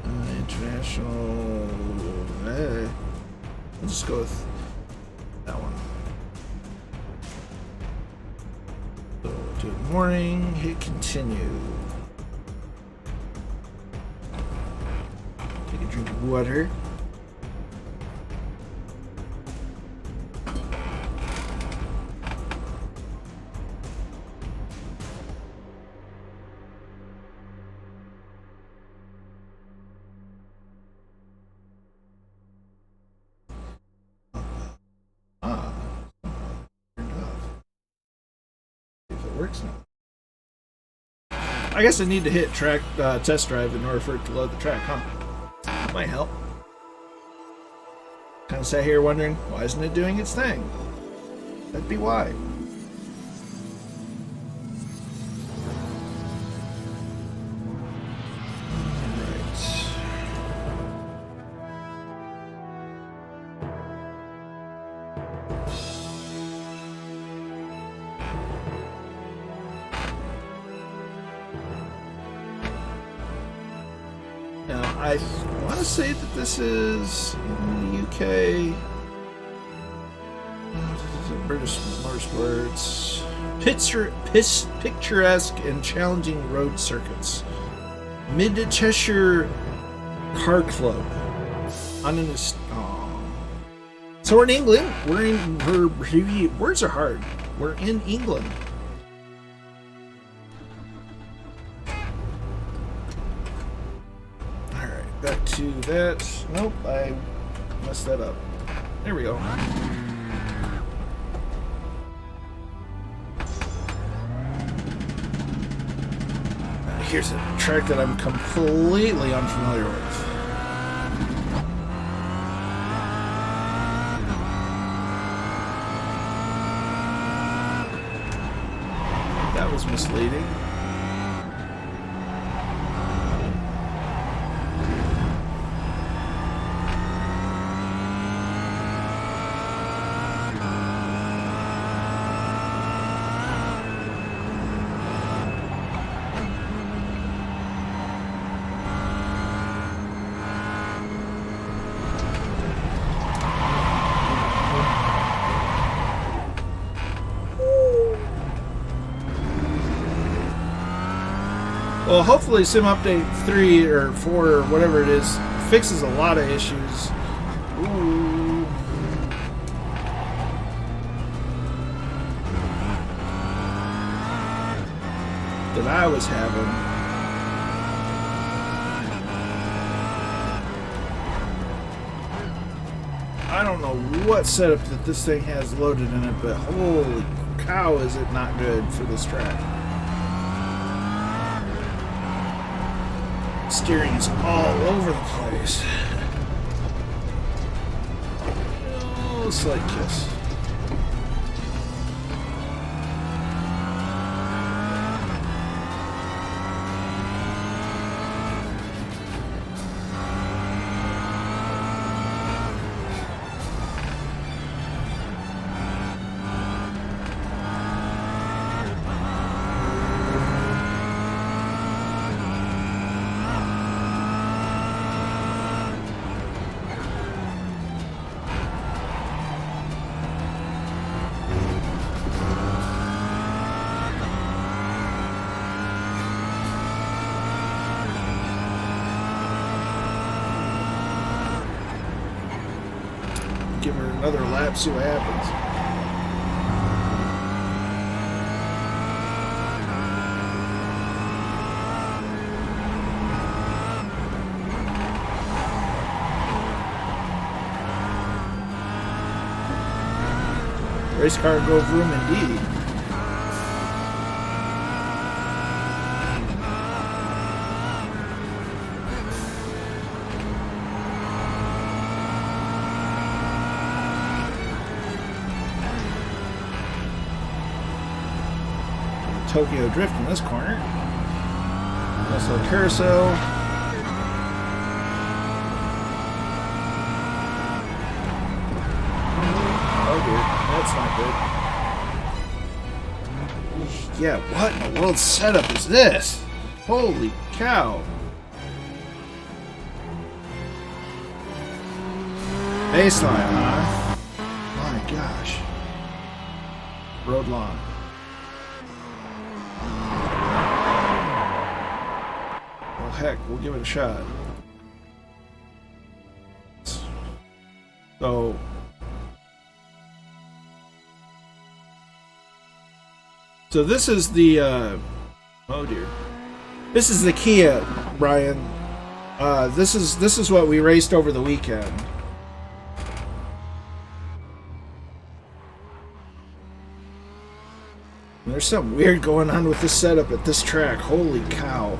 International. We'll just go with that one. So do it morning, hit continue. Take a drink of water. Works now. I guess I need to hit track test drive in order for it to load the track, huh? That might help. Kind of sat here wondering, why isn't it doing its thing? That'd be why. Now, I want to say that this is in the UK. British motorsports. Picturesque and challenging road circuits. Mid Cheshire Car Club. So we're in England. Words are hard. We're in England. Back to that. Nope, I messed that up. There we go. Here's a track that I'm completely unfamiliar with. That was misleading. Well, hopefully Sim Update 3 or 4 or whatever it is fixes a lot of issues. Ooh. That I was having. I don't know what setup that this thing has loaded in it, but holy cow, is it not good for this track. Steering is all over the place. Oh, slight kiss. Give her another lap, see what happens. Race car go vroom indeed. Tokyo Drift in this corner. Also carousel. Oh dear, that's not good. Yeah, what in the world setup is this? Holy cow. Baseline, huh? My gosh. Road lawn. Well, heck, we'll give it a shot. So this is the oh dear. This is the Kia, Brian. This is what we raced over the weekend. There's something weird going on with this setup at this track. Holy cow.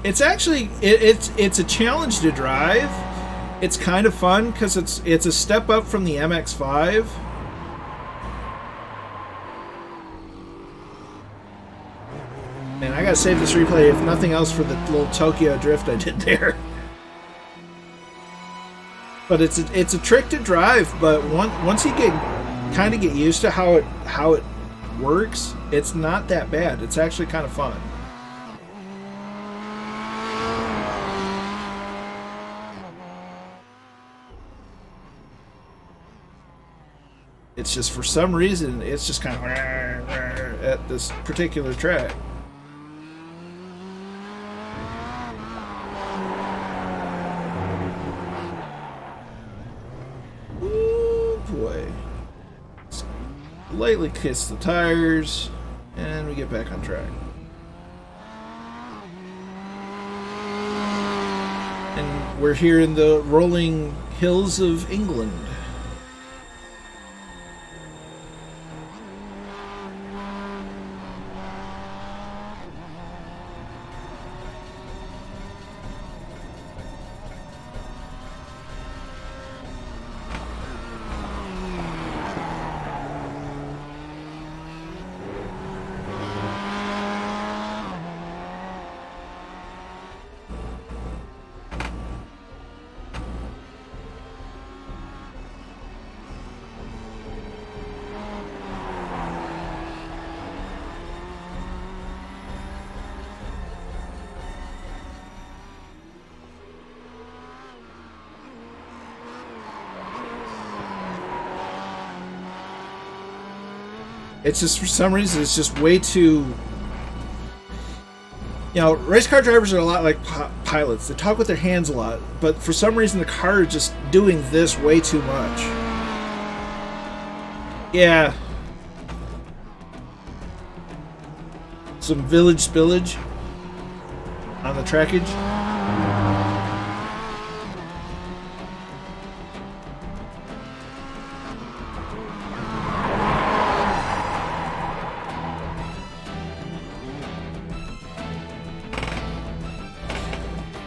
It's actually it's a challenge to drive. It's kind of fun because it's a step up from the MX-5. Man, I gotta save this replay if nothing else for the little Tokyo drift I did there. But it's a trick to drive. But once you kind of get used to how it works, it's not that bad. It's actually kind of fun. It's just for some reason it's just kind of at this particular track. Ooh boy. Lightly kiss the tires and we get back on track. And we're here in the rolling hills of England. It's just, for some reason, it's just way too... You know, race car drivers are a lot like pilots. They talk with their hands a lot, but for some reason the car is just doing this way too much. Yeah. some village spillage on the trackage.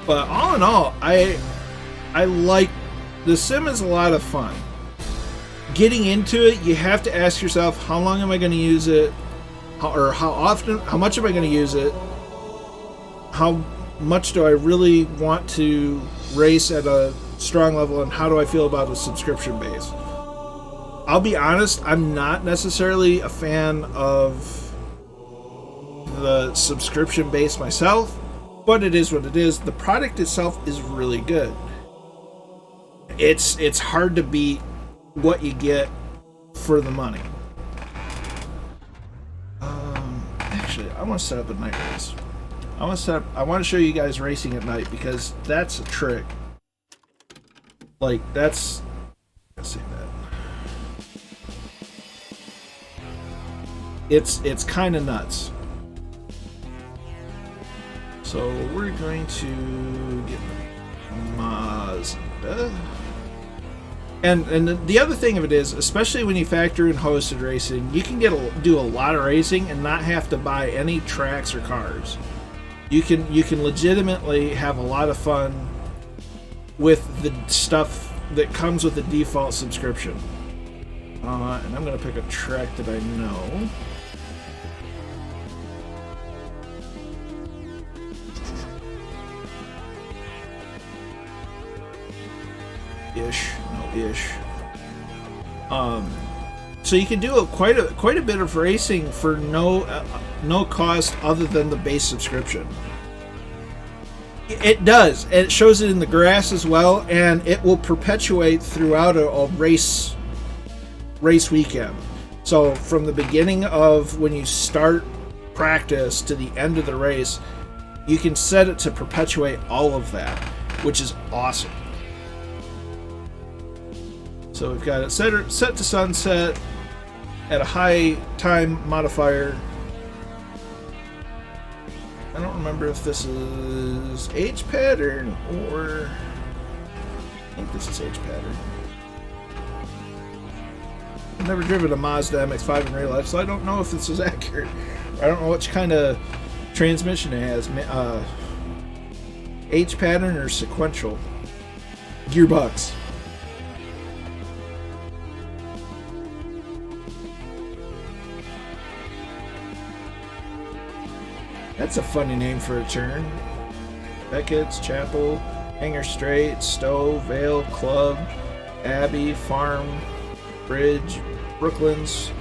But all in all, I like the sim is a lot of fun. Getting into it, you have to ask yourself, how long am I going to use it? How often, how much am I going to use it? How much do I really want to race at a strong level, and how do I feel about a subscription base? I'll be honest, I'm not necessarily a fan of the subscription base myself, but it is what it is. The product itself is really good. It's hard to beat what you get for the money. Actually, I want to set up a night race. I want to show you guys racing at night, because that's a trick. Like, that's... Let's see that. It's kind of nuts. So we're going to get Mazda. And the other thing of it is, especially when you factor in hosted racing, you can do a lot of racing and not have to buy any tracks or cars. You can legitimately have a lot of fun with the stuff that comes with the default subscription. And I'm going to pick a track that I know. Ish. So you can do quite a bit of racing for no cost other than the base subscription. It does. It shows it in the grass as well, and it will perpetuate throughout a race weekend. So from the beginning of when you start practice to the end of the race, you can set it to perpetuate all of that, which is awesome. So we've got it set to sunset at a high time modifier. I don't remember if this is H pattern or... I think this is H pattern. I've never driven a Mazda MX-5 in real life, so I don't know if this is accurate. I don't know which kind of transmission it has. H pattern or sequential. Gearbox. That's a funny name for a turn. Beckett's, Chapel, Hanger Straight, Stowe, Vale, Club, Abbey, Farm, Bridge, Brooklands,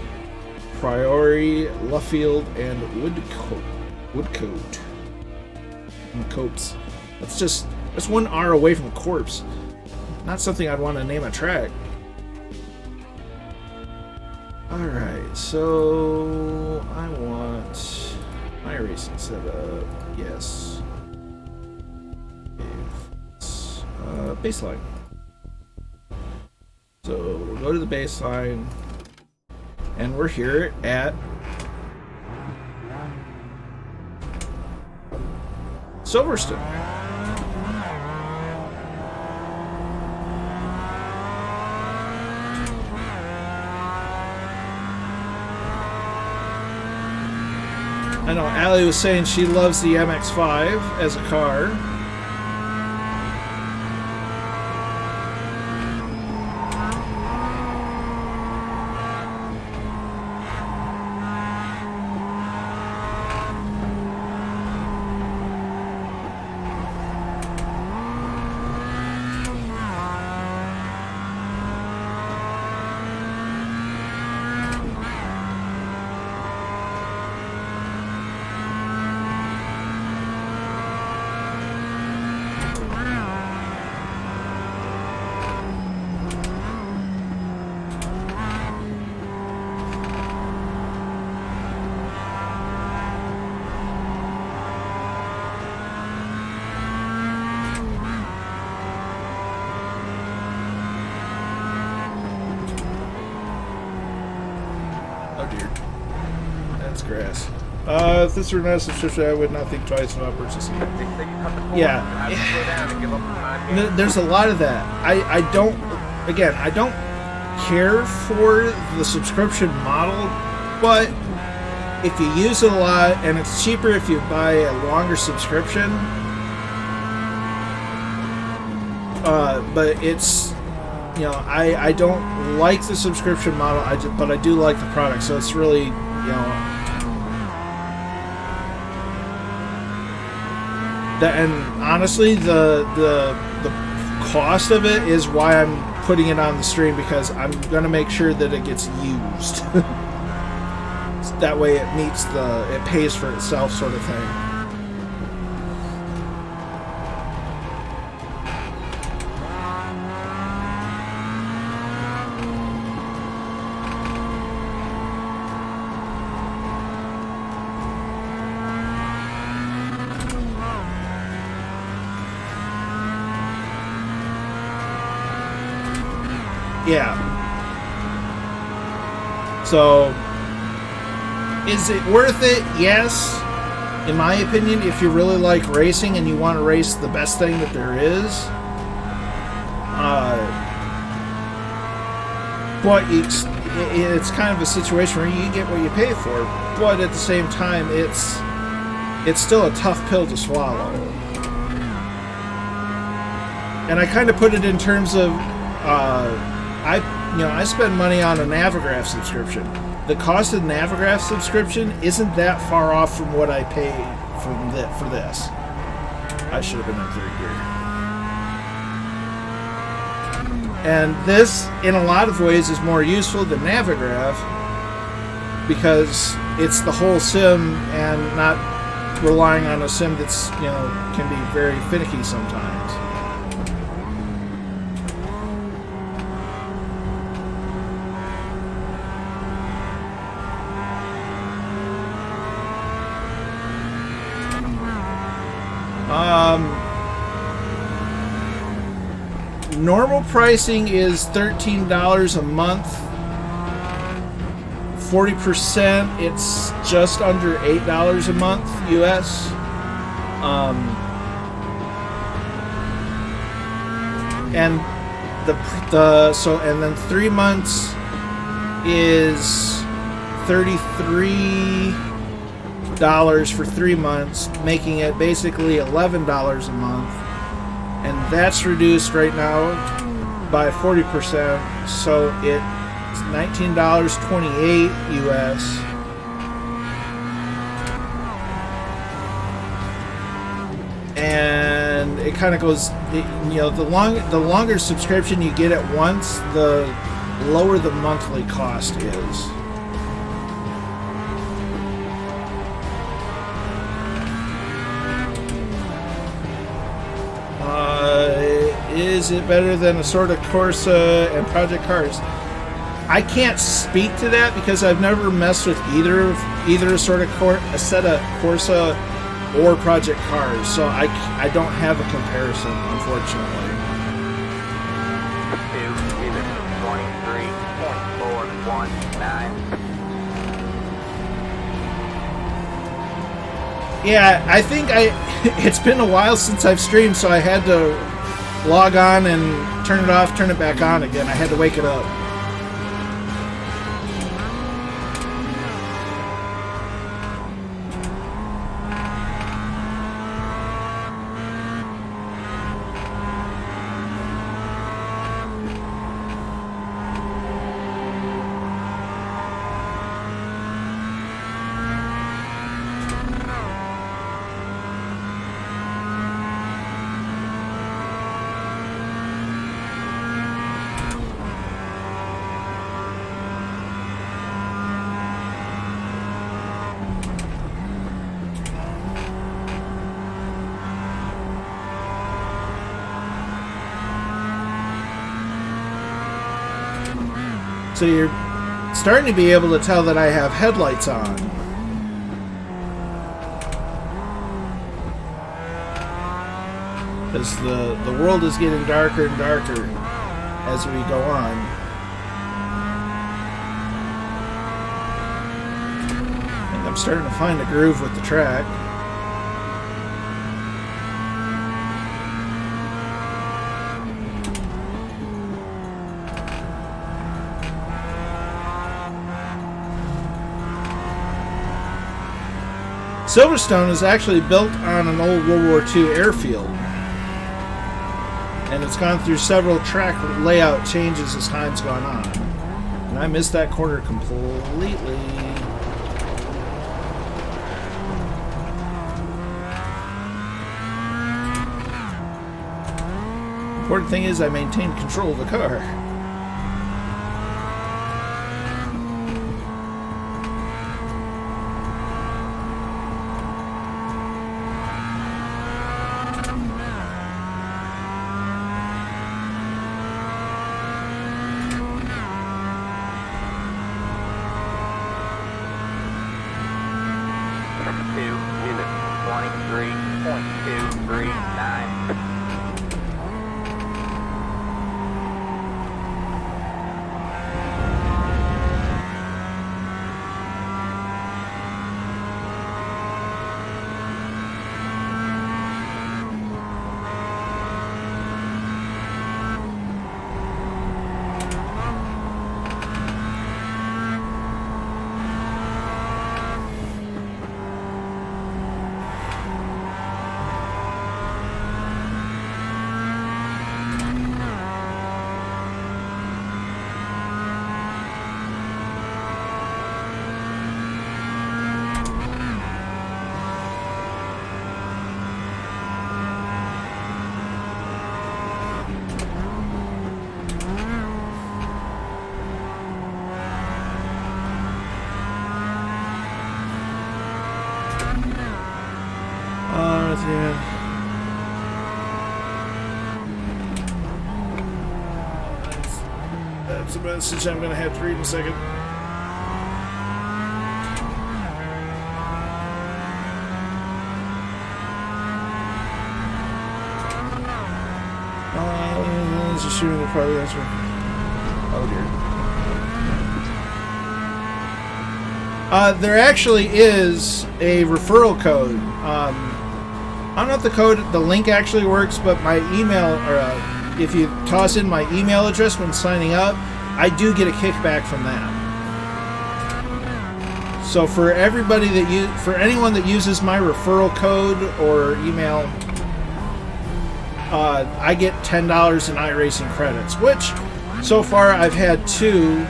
Priory, Luffield, and Woodcote. And Copes. That's one R away from corpse. Not something I'd want to name a track. Alright, so I want my racing setup. Yes. Baseline. So we'll go to the baseline, and we're here at Silverstone. I know Allie was saying she loves the MX-5 as a car. Oh dear. That's grass. If this were not a subscription, I would not think twice about purchasing it. They say you cut the cord. Yeah. You have to slow down and give up the time gain. There's a lot of that. I don't care for the subscription model, but if you use it a lot, and it's cheaper if you buy a longer subscription, but it's, you know, I don't like the subscription model, but I do like the product, so it's really, you know, and honestly, the cost of it is why I'm putting it on the stream, because I'm going to make sure that it gets used. That way it meets it pays for itself, sort of thing. Yeah. So, is it worth it? Yes. In my opinion, if you really like racing and you want to race the best thing that there is. But it's kind of a situation where you get what you pay for. But at the same time, it's still a tough pill to swallow. And I kind of put it in terms of, I spend money on a Navigraph subscription. The cost of the Navigraph subscription isn't that far off from what I pay for this. I should have been in third gear. And this, in a lot of ways, is more useful than Navigraph because it's the whole sim and not relying on a sim that's, you know, can be very finicky sometimes. Normal pricing is $13 a month. 40%, it's just under $8 a month US. And and then 3 months is $33 for 3 months, making it basically $11 a month. And that's reduced right now by 40%, so it's $19.28 US. And it kind of goes, the longer subscription you get at once, the lower the monthly cost is. Is it better than Assetto Corsa and Project Cars? I can't speak to that because I've never messed with either Assetto Corsa or Project Cars, so I don't have a comparison, unfortunately. 2 23.419. Yeah, I think it's been a while since I've streamed, so I had to log on and turn it off, turn it back on again. I had to wake it up. So you're starting to be able to tell that I have headlights on. Because the world is getting darker and darker as we go on. I think I'm starting to find a groove with the track. Silverstone is actually built on an old World War II airfield, and it's gone through several track layout changes as time's gone on. And I missed that corner completely. Important thing is I maintain control of the car. That's a message I'm going to have to read in a second. Just shooting the party. That's right. Oh dear. There actually is a referral code. I don't know if the link actually works, but my email, or if you toss in my email address when signing up, I do get a kickback from that. So for everybody for anyone that uses my referral code or email, I get $10 in iRacing credits, which so far I've had 2,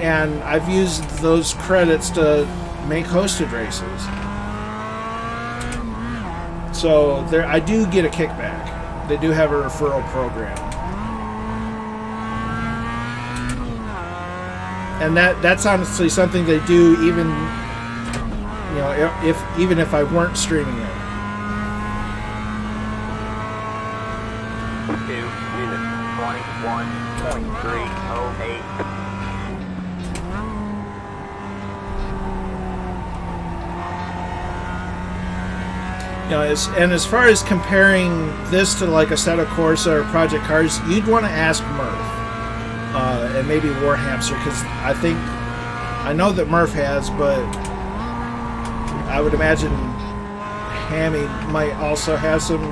and I've used those credits to make hosted races. So I do get a kickback. They do have a referral program. And that's honestly something they do even if I weren't streaming it. 2 minutes 21.308. As far as comparing this to like Assetto Corsa or Project Cars, you'd want to ask Murph and maybe Warhamster, because I know that Murph has, but I would imagine Hammy might also have some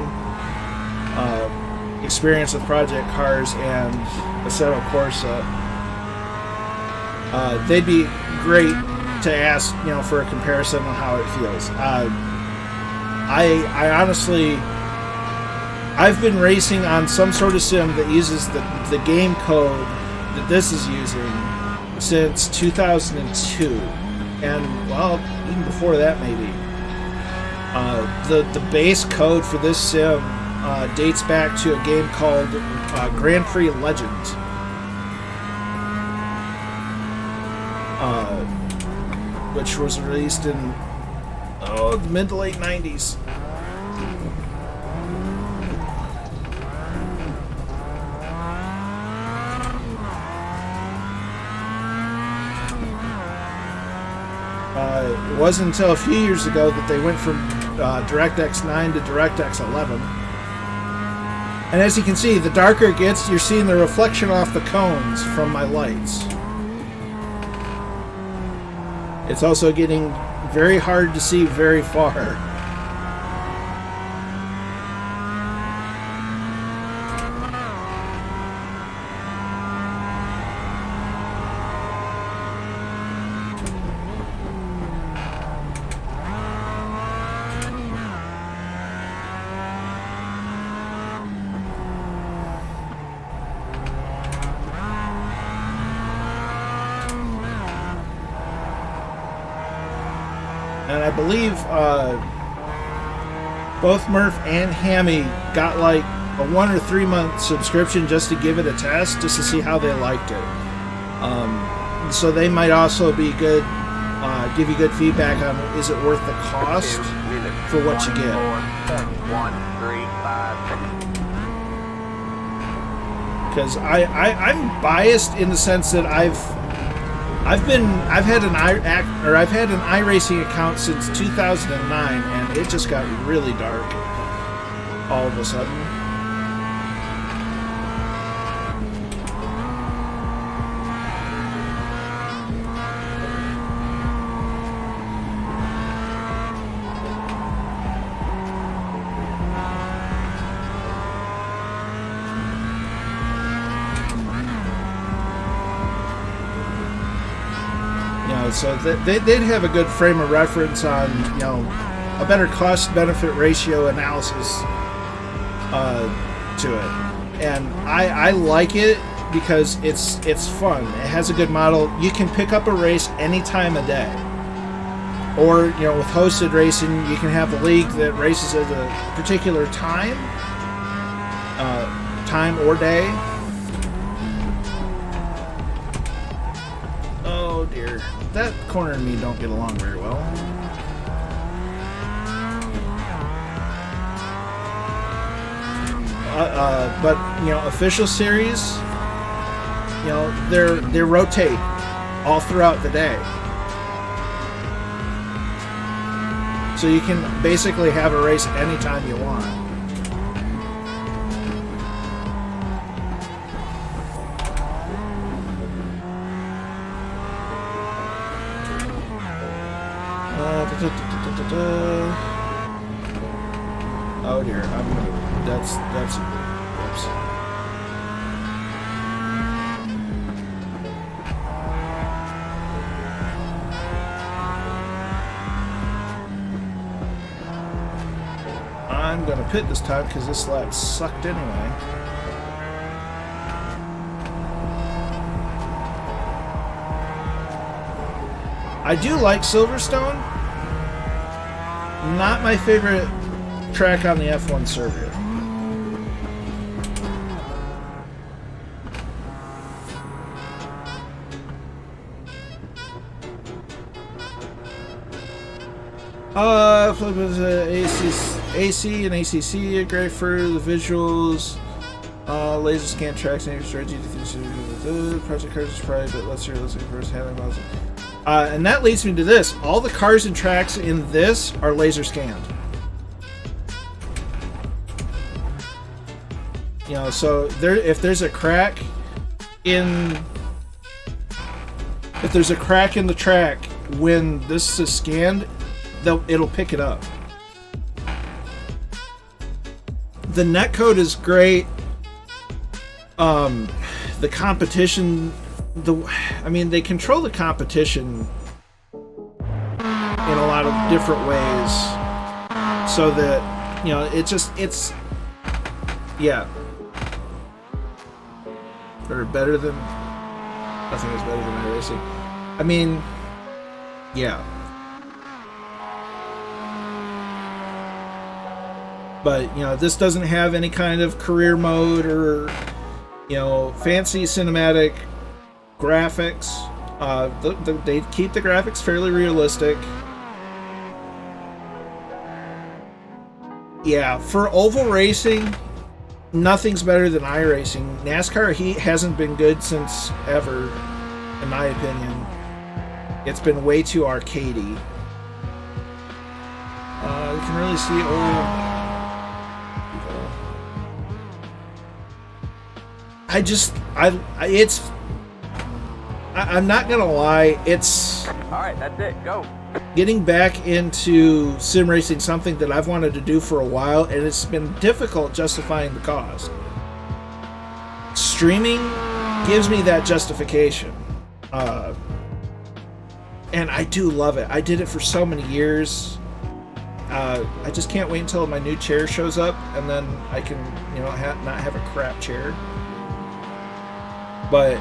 experience with Project Cars and Assetto Corsa. They'd be great to ask, for a comparison on how it feels. I honestly, I've been racing on some sort of sim that uses the game code that this is using since 2002, and well, even before that maybe. The base code for this sim dates back to a game called Grand Prix Legends, which was released in the mid to late 90s. It wasn't until a few years ago that they went from DirectX 9 to DirectX 11. And as you can see, the darker it gets, you're seeing the reflection off the cones from my lights. It's also getting very hard to see very far. And I believe both Murph and Hammy got like a 1 or 3 month subscription just to give it a test, just to see how they liked it. So they might also be good, give you good feedback on is it worth the cost for what you get. 'Cause I'm biased in the sense that I've had an iRacing account since 2009, and it just got really dark all of a sudden. So they'd have a good frame of reference on, a better cost-benefit ratio analysis to it. And I like it because it's fun. It has a good model. You can pick up a race any time of day. Or, with hosted racing, you can have a league that races at a particular time or day. Oh dear. That corner and me don't get along very well. But official series, they rotate all throughout the day, so you can basically have a race anytime you want. Oh dear, that's oops. I'm gonna pit this time because this lap sucked anyway. I do like Silverstone. Not my favorite track on the F1 circuit. AC and ACC are great for the visuals. Laser scan tracks and strategy. Project cars is probably a bit lesser first handling models. And that leads me to this. All the cars and tracks in this are laser scanned. So if there's a crack in the track when this is scanned, it'll pick it up. The netcode is great. The competition, they control the competition in a lot of different ways, so that or better than nothing is better than iRacing. But this doesn't have any kind of career mode or fancy cinematic graphics. They keep the graphics fairly realistic. Yeah, for oval racing, nothing's better than iRacing. NASCAR Heat hasn't been good since ever, in my opinion. It's been way too arcadey. You can really see I'm not gonna lie, it's All right, that's it. Go. getting back into sim racing, something that I've wanted to do for a while, and it's been difficult justifying the cost. Streaming gives me that justification, and I do love it. I did it for so many years. I just can't wait until my new chair shows up, and then I can, not have a crap chair. But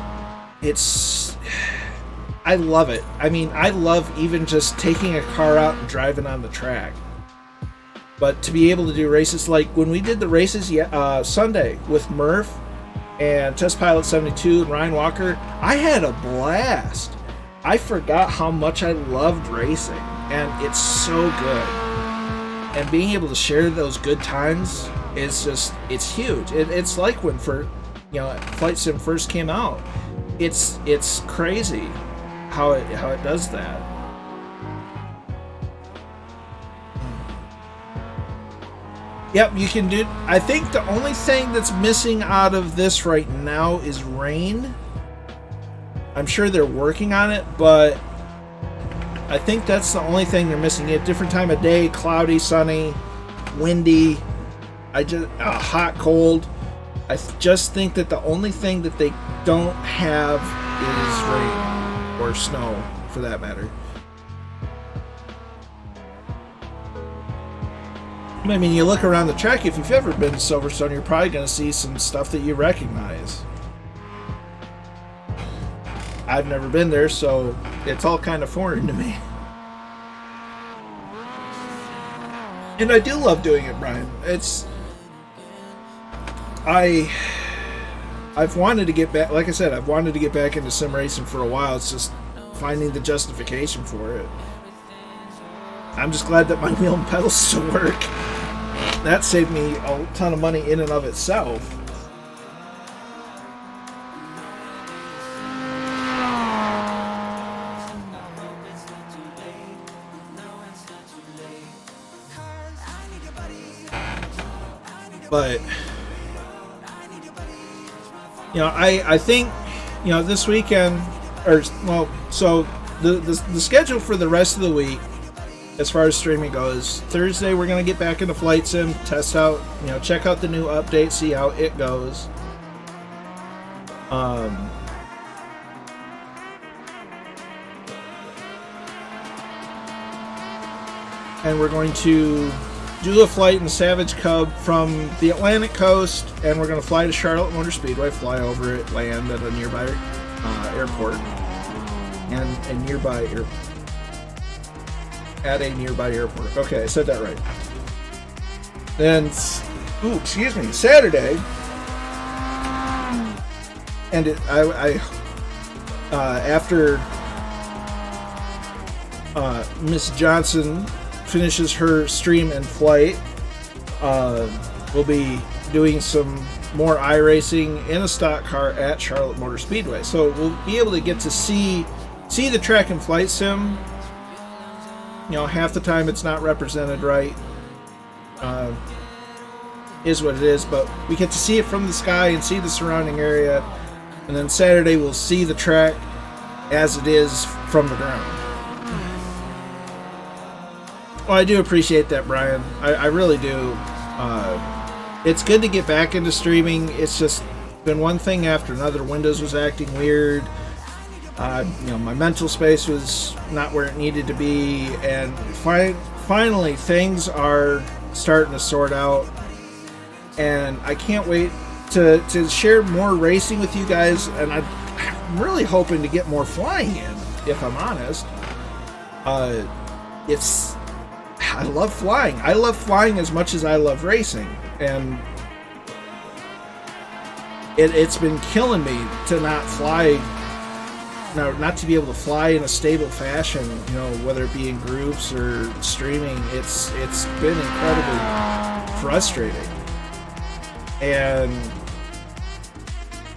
I love it. I mean, I love even just taking a car out and driving on the track. But to be able to do races like when we did the races Sunday with Murph and Test Pilot 72 and Ryan Walker, I had a blast. I forgot how much I loved racing, and it's so good. And being able to share those good times is it's huge. It's like when Flight Sim first came out. It's crazy how it does that. Yep, you can do. I think the only thing that's missing out of this right now is rain. I'm sure they're working on it, but I think that's the only thing they're missing. At different time of day, cloudy, sunny, windy, hot, cold. I just think that the only thing that they don't have is rain or snow, for that matter. I mean, you look around the track, if you've ever been to Silverstone, you're probably going to see some stuff that you recognize. I've never been there, so it's all kind of foreign to me. And I do love doing it, Brian. I've wanted to get back, like I said, I've wanted to get back into sim racing for a while. It's just finding the justification for it. I'm just glad that my wheel and pedals still work. That saved me a ton of money in and of itself. But I think this weekend, so the schedule for the rest of the week as far as streaming goes, Thursday we're going to get back into Flight Sim, test out, check out the new update, see how it goes. And we're going to do a flight in the Savage Cub from the Atlantic coast, and we're going to fly to Charlotte Motor Speedway, fly over it, land at a nearby airport, and nearby airport. At a nearby airport. Okay, I said that right. Then, Saturday, and after Miss Johnson finishes her stream and flight, we'll be doing some more iRacing in a stock car at Charlotte Motor Speedway. So we'll be able to get to see the track in Flight Sim. Half the time it's not represented right. Is what it is, but we get to see it from the sky and see the surrounding area. And then Saturday we'll see the track as it is from the ground. Well, I do appreciate that, Brian. I really do. It's good to get back into streaming. It's just been one thing after another. Windows was acting weird. My mental space was not where it needed to be, and finally things are starting to sort out, and I can't wait to share more racing with you guys, and I'm really hoping to get more flying in, if I'm honest. I love flying. I love flying as much as I love racing, and it's been killing me to not fly. Not to be able to fly in a stable fashion, whether it be in groups or streaming. It's been incredibly frustrating. And,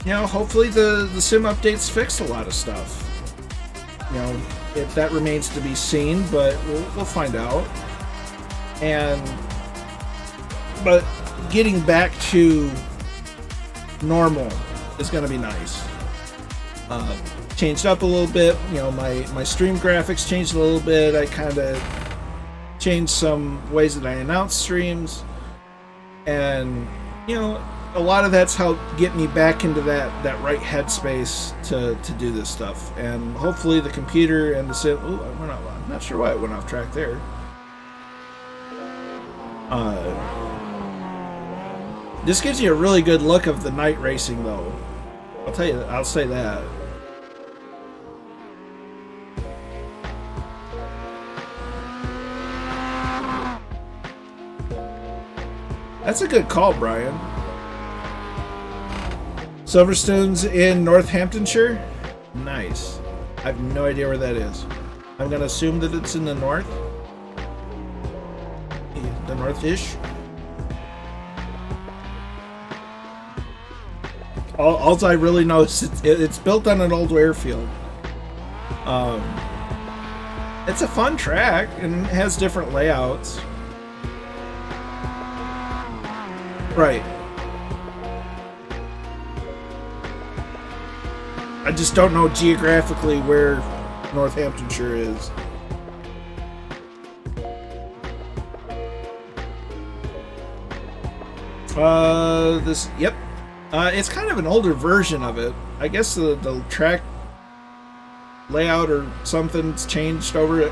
hopefully the sim updates fixed a lot of stuff. That remains to be seen, but we'll find out. But getting back to normal is going to be nice. changed up a little bit. You know, my stream graphics changed a little bit. I kind of changed some ways that I announce streams, and you know, a lot of that's helped get me back into that right headspace to do this stuff. And hopefully the computer and the sim. Ooh, I'm not sure why I went off track there. This gives you a really good look of the night racing, though. I'll say that. That's a good call, Brian. Silverstone's in Northamptonshire? Nice. I have no idea where that is. I'm going to assume that it's in the north. The north-ish. All I really know is it's built on an old airfield. It's a fun track and it has different layouts. Right. I just don't know geographically where Northamptonshire is. Yep. It's kind of an older version of it. I guess the track layout or something's changed over it.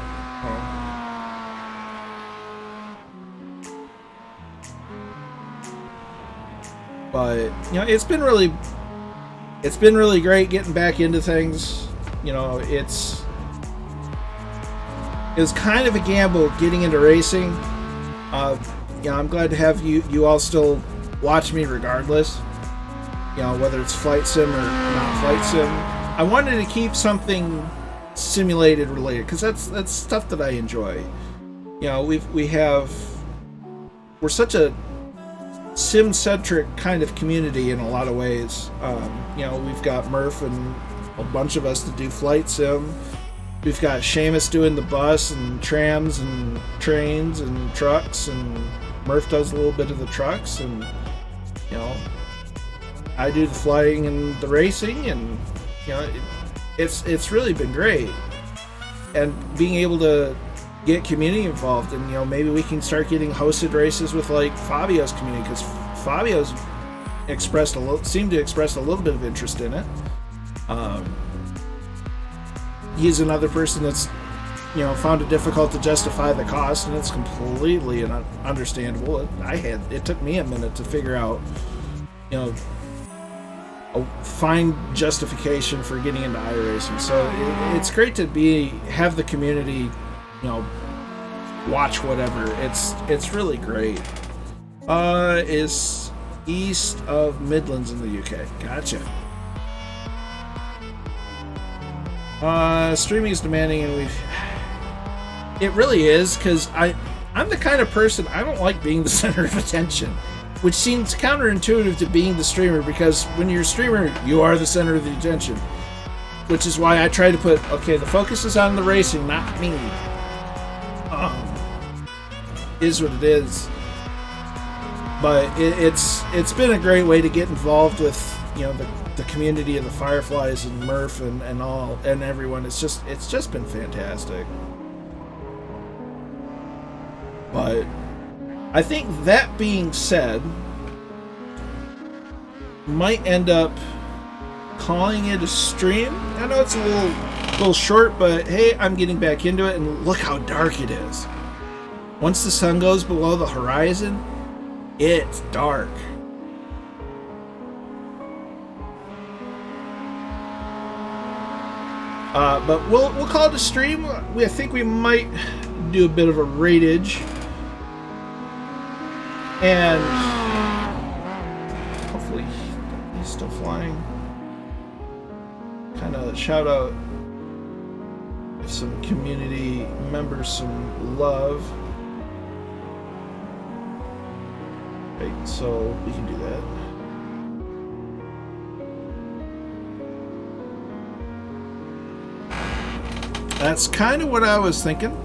But you know, it's been really great getting back into things. You know, it was kind of a gamble getting into racing. You know, I'm glad to have you all still watch me regardless. You know, whether it's flight sim or not flight sim. I wanted to keep something simulated related because that's stuff that I enjoy. You know, we're such a sim-centric kind of community in a lot of ways. You know, we've got Murph and a bunch of us to do flight sim. We've got Seamus doing the bus and trams and trains and trucks, and Murph does a little bit of the trucks, and you know, I do the flying and the racing, and you know, it's really been great. And being able to get community involved, and you know, maybe we can start getting hosted races with like Fabio's community, because Fabio's seemed to express a little bit of interest in it. He's another person that's, you know, found it difficult to justify the cost, and it's completely understandable. It took me a minute to figure out, you know, a fine justification for getting into iRacing. So it's great to have the community, you know, watch whatever. It's really great. Is east of Midlands in the UK. Gotcha. Streaming is demanding, and it really is, because I'm the kind of person, I don't like being the center of attention, which seems counterintuitive to being the streamer, because when you're a streamer, you are the center of the attention, which is why I try to put, okay, the focus is on the racing, not me. Is what it is. But it's been a great way to get involved with, you know, the community of the Fireflies and Murph and everyone. It's just been fantastic. But I think that being said, might end up calling it a stream. I know it's a little short, but hey, I'm getting back into it, and look how dark it is. Once the sun goes below the horizon, it's dark. But we'll call it a stream. I think we might do a bit of a raidage, and hopefully he's still flying. Kind of shout out some community members some love. Right, so we can do that. That's kind of what I was thinking.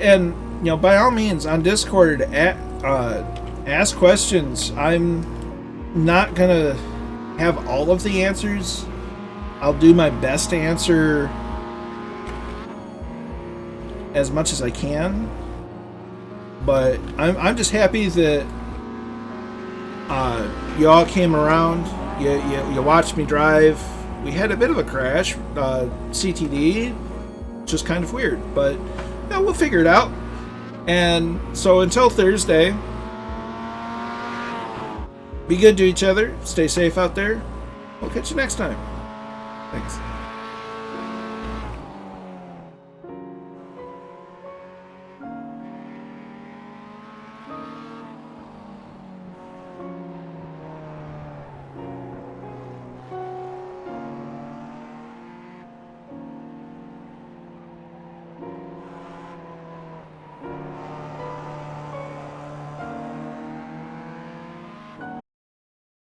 And, you know, by all means, on Discord, ask questions. I'm not going to have all of the answers I'll do my best to answer as much as I can. But I'm just happy that you all came around. You watched me drive. We had a bit of a crash, CTD, just kind of weird, but yeah, we'll figure it out. And so until Thursday, be good to each other. Stay safe out there. We'll catch you next time. Thanks.